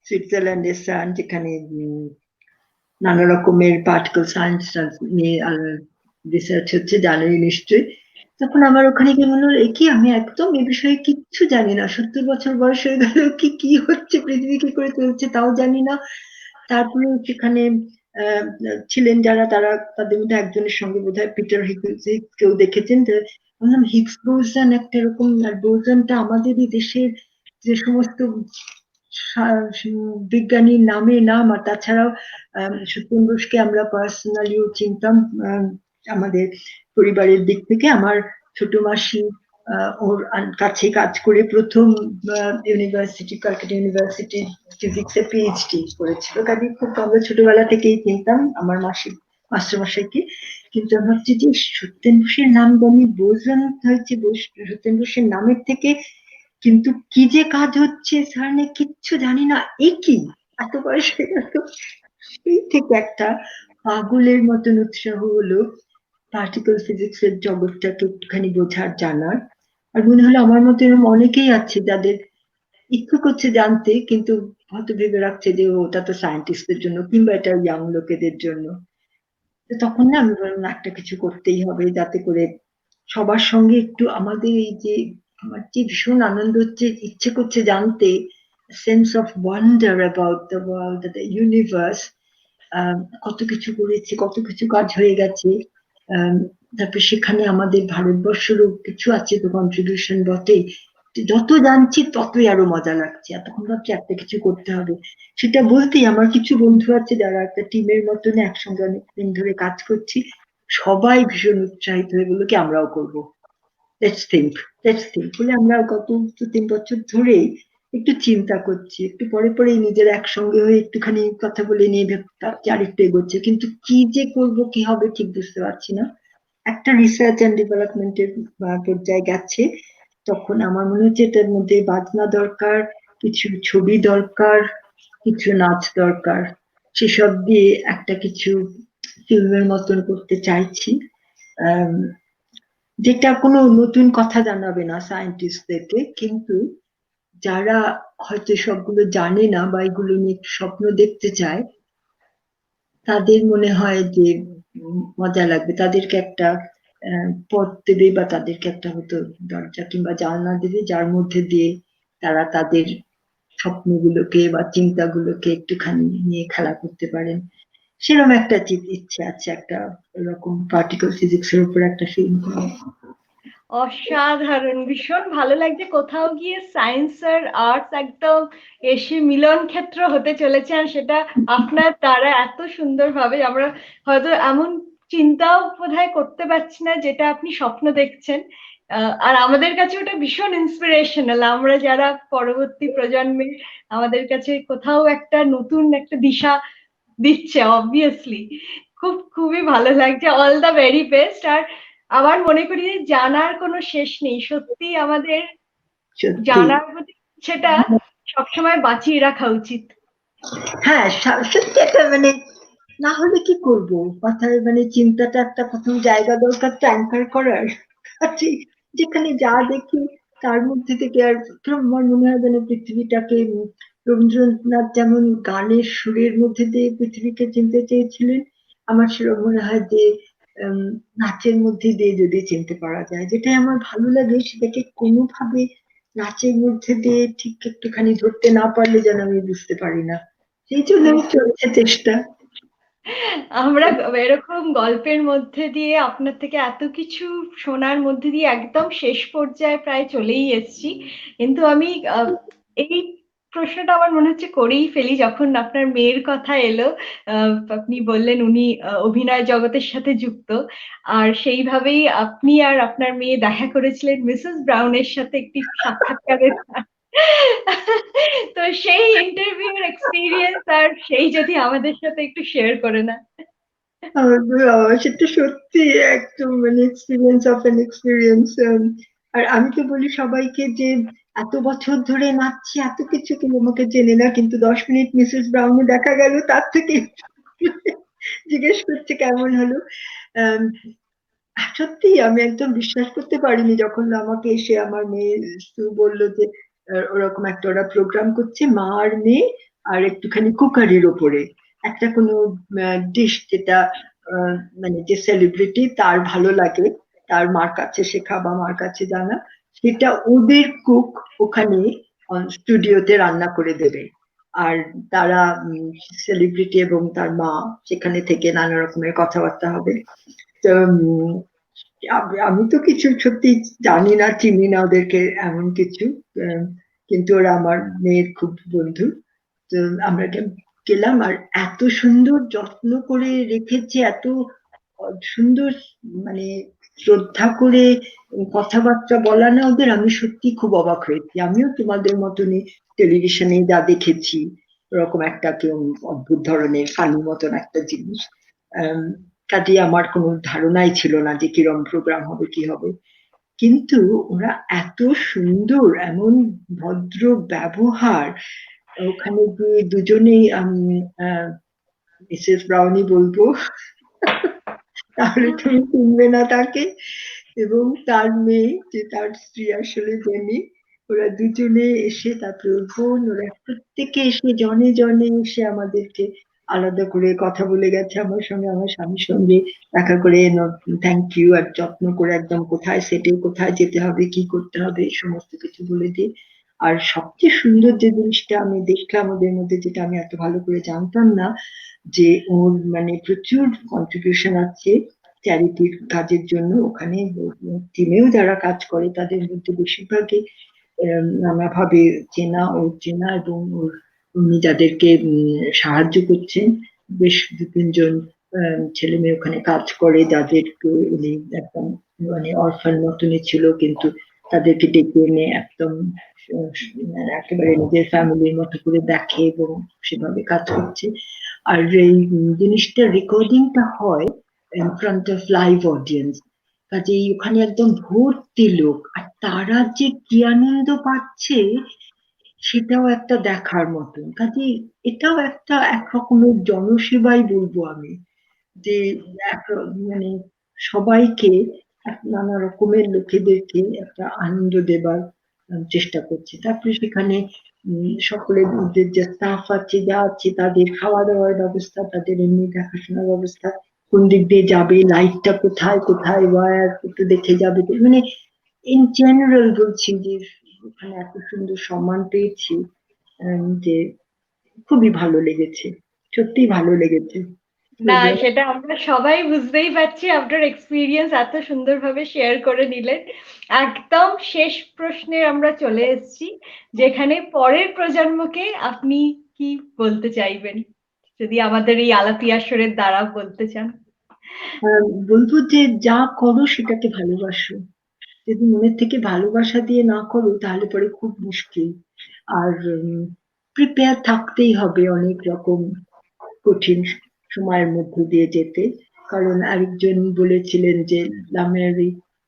সুইজারল্যান্ডের সার্ন, যেখানে নানা রকমের পার্টিকেল সায়েন্স নিয়ে রিসার্চ হচ্ছে, জানোই নিশ্চয়ই। তখন আমার ওখানে গিয়ে মনে হলো, কি আমি একদম এ বিষয়ে কিচ্ছু জানি না, 70 বছর বয়স হয়ে গেল, কি কি হচ্ছে, পৃথিবী কি করে চলছে তাও জানি না। তারপরে সেখানে আহ, ছিলেন যারা, তারা তাদের মধ্যে একজনের সঙ্গে বোধহয় পিটার হিগস, কেউ দেখেছেন তো। বললাম হিগস বোসন একটা এরকম, আর বোসনটা আমাদেরই দেশের যে সমস্ত বিজ্ঞানীর নামে নাম, আর তাছাড়াও সত্যেন বোসকে আমরা পার্সোনালিও চিনতাম আমাদের পরিবারের দিক থেকে। আমার ছোট মাসি ওর কাছে কাজ করে প্রথম ইউনিভার্সিটি, ক্যালকাটা ইউনিভার্সিটি ফিজিক্সে পিএইচডি করেছিল। কাজে খুব আমরা ছোটবেলা থেকেই চিনতাম, আমার মাসি মাস্টারমশাইকে। কিন্তু আমি ভাবছি যে সত্যেন বসুর নাম আমি বোঝান হয়েছে, সত্যেন বসুর নামের থেকে, কিন্তু কি যে কাজ হচ্ছে স্যার কিচ্ছু জানি না, কি এত বয়স হয়ে গেল। সেই থেকে একটা পাগলের মতন উৎসাহ হলো পার্টিকেল ফিজিক্স এর জগৎটাকে একটুখানি বোঝার, জানার। আর মনে হলো আমার মতো এরকম অনেকেই আছে যাদের ইচ্ছে করছে জানতে, কিন্তু হয়তো ভেবে রাখছে যে ওটা তো সায়েন্টিস্টদের জন্য, কিংবা এটা ইয়াং লোকেদের জন্য। তো তখন না আমি বললাম একটা কিছু করতেই হবে, যাতে করে সবার সঙ্গে একটু আমাদের এই যে, আমার যে ভীষণ আনন্দ হচ্ছে, ইচ্ছে করছে জানতে, sense of wonder about the world, the universe, কত কিছু করেছি, কত কিছু কাজ হয়ে গেছে। তারপর সেখানে আমাদের ভারতবর্ষেরও কিছু আছে তো কন্ট্রিবিউশন বটে। যত জানছি ততই আরো মজা লাগছে, এতক্ষণ ভাবছি একটা কিছু করতে হবে। সেটা বলতেই আমার কিছু বন্ধু আছে যারা একটা টিমের মতন একসঙ্গে অনেকদিন ধরে কাজ করছি, সবাই ভীষণ উৎসাহিত হয়ে বললো কি আমরাও করবো, লেটস থিঙ্ক, লেটস থিঙ্ক বলে আমরা গত 2-3 বছর ধরেই একটু চিন্তা করছি, একটু পরে পরেই নিজের একসঙ্গে হয়ে একটুখানি কথা বলে নিয়ে ভাবছি আরেকটু এগোচ্ছে, কিন্তু কি যে করব কি হবে ঠিক বুঝতে পারছি না। একটা রিসার্চ এন্ড ডেভেলপমেন্টের পর্যায়ে গেছে, তখন আমার মনে হচ্ছে এটার মধ্যে বাজনা দরকার, কিছু ছবি দরকার, কিছু নাচ দরকার, সেসব দিয়ে একটা কিছু ফিল্মের মতন করতে চাইছি। আহ যেটা কোনো নতুন কথা জানাবে না সায়েন্টিস্টদেরকে, কিন্তু যারা হয়তো সবগুলো জানে না বা এগুলো নিয়ে একটু স্বপ্ন দেখতে চায়, তাদের মনে হয় যে মজা লাগবে, তাদেরকে একটা পথ দেবে, বা তাদেরকে একটা হয়তো দরজা কিংবা জানলা দেবে, যার মধ্যে দিয়ে তারা তাদের স্বপ্নগুলোকে বা চিন্তাগুলোকে একটুখানি নিয়ে খেলা করতে পারেন। সেরকম একটা ইচ্ছে আছে, একটা এরকম পার্টিকেল ফিজিক্স এর উপর একটা ফিল্ম করা। অসাধারণ, ভীষণ ভালো লাগছে। কোথাও গিয়ে সায়েন্স আর আর্টস একদম এসে মিলন ক্ষেত্র হতে চলেছে, আর সেটা আপনার দ্বারা এত সুন্দরভাবে আমরা হয়তো এমন চিন্তাও বোধহয় করতে পারছি না যেটা আপনি স্বপ্ন দেখছেন। আর আমাদের কাছে ওটা ভীষণ ইন্সপিরেশনাল, আমরা যারা পরবর্তী প্রজন্মের, আমাদের কাছে কোথাও একটা নতুন একটা দিশা দিচ্ছে অবভিয়াসলি। খুবই ভালো লাগছে, অল দ্য ভেরি বেস্ট। আর আমার মনে করি যে জানার কোনো শেষ নেই, সত্যি আমাদের সত্যি। জানার প্রতি ইচ্ছেটা সবসময় বাঁচিয়ে রাখা উচিত। হ্যাঁ, সত্যি একটা না হলে কি করব, কথায় চিন্তাটা একটা প্রথম জায়গা দরকার তো অ্যাঙ্কার করার কাছে, যেখানে যা দেখি তার মধ্যে থেকে। আর আমার মনে হয় পৃথিবীটাকে রবীন্দ্রনাথ যেমন গানের সুরের মধ্যে দিয়ে পৃথিবীকে চিনতে চেয়েছিলেন, আমার সেরকম মনে হয় যে উম, নাচের মধ্যে দিয়ে যদি চিনতে পারা যায়, যেটা আমার ভালো লাগে সেটাকে কোনোভাবে নাচের মধ্যে দিয়ে ঠিক একটুখানি ধরতে না পারলে যেন আমি বুঝতে পারি না, সেই জন্য চলছে চেষ্টা। আমরা এরকম গল্পের মধ্যে দিয়ে আপনার থেকে এত কিছু শোনার মধ্যে দিয়ে একদম শেষ পর্যায়ে প্রায় চলেই এসেছি। কিন্তু আমি এই প্রশ্নটা আমার মনে হচ্ছে করেই ফেলি, যখন আপনার মেয়ের কথা এলো। আপনি বললেন উনি অভিনয় জগতের সাথে যুক্ত, আর সেইভাবেই আপনি আর আপনার মেয়ে দেখা করেছিলেন মিসেস ব্রাউনের সাথে একটি সাক্ষাৎকারের। তো সেই ইন্টারভিউর এক্সপিরিয়েন্স আর সেই যদি আমাদের সাথে একটু শেয়ার করে না। সেটা সত্যি একদম এক্সপিরিয়েন্স অফ এন এক্সপিরিয়েন্স। আর আমি তো বলি সবাইকে যে এত বছর ধরে নাচছি, এত কিছু কেউ আমাকে চেনে না, কিন্তু 10 মিনিট মিসেস ব্রাউনে দেখা গেল, তার থেকে জিজ্ঞেস করছে কেমন হলো। আম, সত্যি আমি একদম বিশ্বাস করতে পারিনি যখন আমাকে এসে আমার মেয়ে সু বললো যে ওরকম একটা ওরা প্রোগ্রাম করছে, মা আর মেয়ে, আর একটুখানি কুকারির ওপরে একটা কোনো ডিশ, যেটা আহ, যে সেলিব্রিটি তার ভালো লাগে, তার মার কাছে শেখা বা মার কাছে জানা, সেটা ওদের কুক ওখানে স্টুডিওতে রান্না করে দেবে। আর তারা সেলিব্রিটি এবং তার মা সেখানে থেকে নানা রকমের কথাবার্তা হবে। তো আমি তো কিছু সত্যি জানি না, চিনি না ওদেরকে এমন কিছু। আহ, কিন্তু ওরা আমার মেয়ের খুব বন্ধু। তো আমরা গেলাম, আর এত সুন্দর যত্ন করে রেখেছে, এত সুন্দর মানে শ্রদ্ধা করে কথাবার্তা বলা না ওদের, আমি সত্যি খুব অবাক হয়েছি। আমিও তোমাদের মতনই টেলিভিশনে যা দেখেছি ওরকম একটা কেউ অদ্ভুত ধরনের ফানি মতন একটা জিনিস। কাজেই আমার কোনো ধারণাই ছিল না যে কিরম প্রোগ্রাম হবে কি হবে। কিন্তু ওরা এত সুন্দর, এমন ভদ্র ব্যবহার, ওখানে গিয়ে দুজনেই মিসেস ব্রাউনি বলবো, তাহলে তুমি চিনবে না তাকে, এবং তার মেয়ে, যে তার স্ত্রী আসলে জেনি, ওরা দুজনে এসে, তারপরে ওর বোন, ওরা প্রত্যেকে এসে জনে জনে এসে আমাদেরকে আলাদা করে কথা বলে গেছে আমার সঙ্গে, আমার স্বামীর সঙ্গে দেখা করে থ্যাংক ইউ, আর যত্ন করে একদম কোথায় সেটে কোথায় যেতে হবে কি করতে হবে এই সমস্ত কিছু বলে দিয়ে। আর সবচেয়ে সুন্দর যে জিনিসটা আমি দেখলাম ওদের মধ্যে, যেটা আমি এত ভালো করে জানতাম না, যে ওর মানে প্রচুর কন্ট্রিবিউশন আছে চ্যারিটির কাজের জন্য। ওখানে টিমেও যারা কাজ করে তাদের মধ্যে বেশিরভাগই নানাভাবে চেনা, এবং উনি যাদেরকে সাহায্য করছেন, বেশ দু তিনজন ছেলে মেয়ে ওখানে কাজ করে, যাদেরকে উনি একদম মানে অরফান মতনই ছিল, কিন্তু তাদেরকে ডেকে এনে একদম মানে একেবারে নিজের ফ্যামিলির মতো করে দেখে এবং সেভাবে কাজ করছে। আর এই জিনিসটা রেকর্ডিংটা হয় in front of live audience, কাজেই ওখানে একদম ভর্তি লোক, আর তারা যে কি আনন্দ পাচ্ছে সেটাও একটা দেখার মতন। কাজেই এটাও একটা একরকমের জনসেবাই বলবো আমি, যে মানে সবাইকে নানা রকমের লোকেদেরকে একটা আনন্দ দেবার চেষ্টা করছে। তারপরে সেখানে সকলের যে স্টাফ আছে, যা আছে, তাদের খাওয়া দাওয়ার ব্যবস্থা, তাদের এমনি দেখাশোনার ব্যবস্থা, কোন দিক দিয়ে যাবে, লাইটটা কোথায় কোথায় ওয়্যার একটু দেখে যাবে, মানে ইন জেনারেল বলছি যে ওখানে এত সুন্দর সম্মান পেয়েছি, যে খুবই ভালো লেগেছে, সত্যি ভালো লেগেছে না, প্রোগ্রাম। সেটা আমরা সবাই বুঝতেই পারছি। আপনার এক্সপিরিয়েন্স এত সুন্দরভাবে শেয়ার করে নিলেন। একদম শেষ প্রশ্নে আমরা চলে এসেছি, যেখানে পরের প্রজন্মকে আপনি কি বলতে চাইবেন, যদি আমাদের এই আলাপি আসরের দ্বারা বলতে চান। বলবো যে যা করো সেটাকে ভালোবাসো, যদি মনের থেকে ভালোবাসা দিয়ে না করো তাহলে পরে খুব মুশকিল। আর প্রিপেয়ার থাকতেই হবে অনেক রকম কঠিন সময়ের মধ্যে দিয়ে যেতে। কারণ আরেকজন বলেছিলেন যে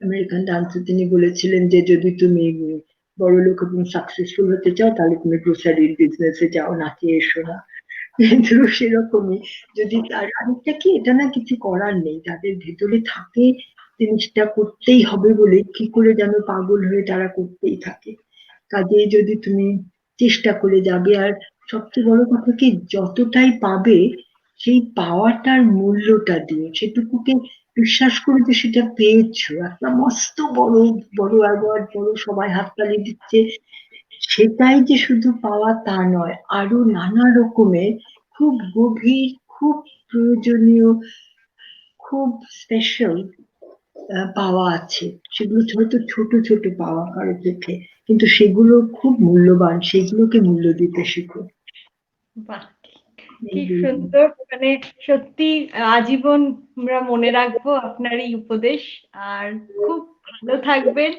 আমেরিকান ডান্সে তিনি বলেছিলেন যে যদি তুমি বড় লোক এবং সাকসেসফুল হতে চাও তাহলে তুমি গ্রোসারির বিজনেসে যাও, নাচে এসো না। কিন্তু সেরকমই, যদি আর আরেকটা কি, এটা না কিছু করার নেই, তাদের ভেতরে থাকে জিনিসটা করতেই হবে বলে কি করে যেন পাগল হয়ে তারা করতেই থাকে। কাজেই যদি তুমি চেষ্টা করে যাবে, আর সবচেয়ে বড় কথা কি, যতটাই পাবে সেই পাওয়াটার মূল্যটা দিয়ে সেটুকুকে বিশ্বাস করে যে সেটা পেয়েছো, একটা মস্ত বড় বড় অ্যাওয়ার্ড, বড় সবাই হাততালি দিচ্ছে, সেটাই যে শুধু পাওয়া তা নয়, আরো নানা রকমের খুব গভীর, খুব প্রয়োজনীয়, খুব স্পেশাল পাওয়া আছে। সেগুলো হয়তো ছোট ছোট পাওয়া কারো চোখে, কিন্তু সেগুলো খুব মূল্যবান, সেগুলোকে মূল্য দিতে শিখো। বাহ, কি সুন্দর! মানে সত্যি আজীবন আমরা মনে রাখবো আপনার এই উপদেশ। আর খুব ভালো থাকবেন,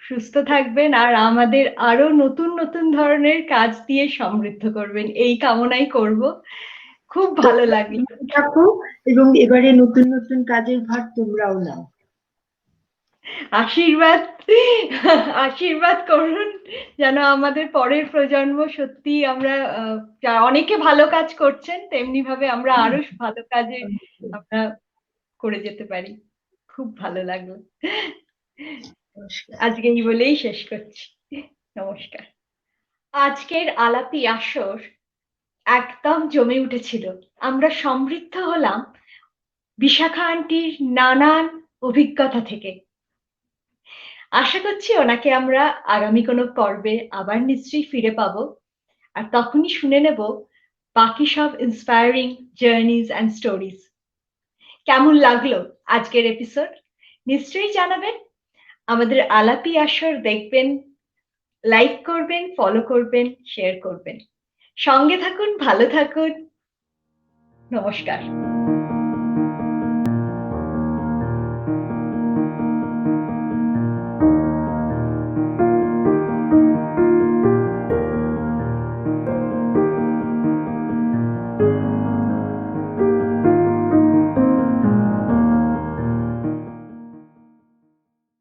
সুস্থ থাকবেন, আর আমাদের আরো নতুন নতুন ধরনের কাজ দিয়ে সমৃদ্ধ করবেন, এই কামনাই করব। খুব ভালো লাগলো। থাকো, এবং এবারে নতুন নতুন কাজের ভার তোমরাও নাও। আশীর্বাদ, আশীর্বাদ করুন যেন আমাদের পরের প্রজন্ম সত্যি আমরা অনেকে ভালো কাজ করছেন, তেমনি ভাবে আমরা আরো ভালো কাজে আমরা করে যেতে পারি। খুব ভালো লাগলো। নমস্কার। আজকে এই বলেই শেষ করছি। নমস্কার। আজকের আলাপি আসর একদম জমে উঠেছিল। আমরা সমৃদ্ধ হলাম বিশাখা আন্টির নানান অভিজ্ঞতা থেকে। আশা করছি ওনাকে আমরা আগামী কোনো পর্বে আবার নিশ্চয়ই ফিরে পাবো। আর তখনই শুনে নেব বাকি সব ইন্সপায়ারিং জার্নিজ অ্যান্ড স্টোরিজ। কেমন লাগলো আজকের এপিসোড? নিশ্চয়ই জানাবেন। আমাদের আলাপি আসর দেখবেন, লাইক করবেন, ফলো করবেন, শেয়ার করবেন। সঙ্গে থাকুন, ভালো থাকুন। নমস্কার।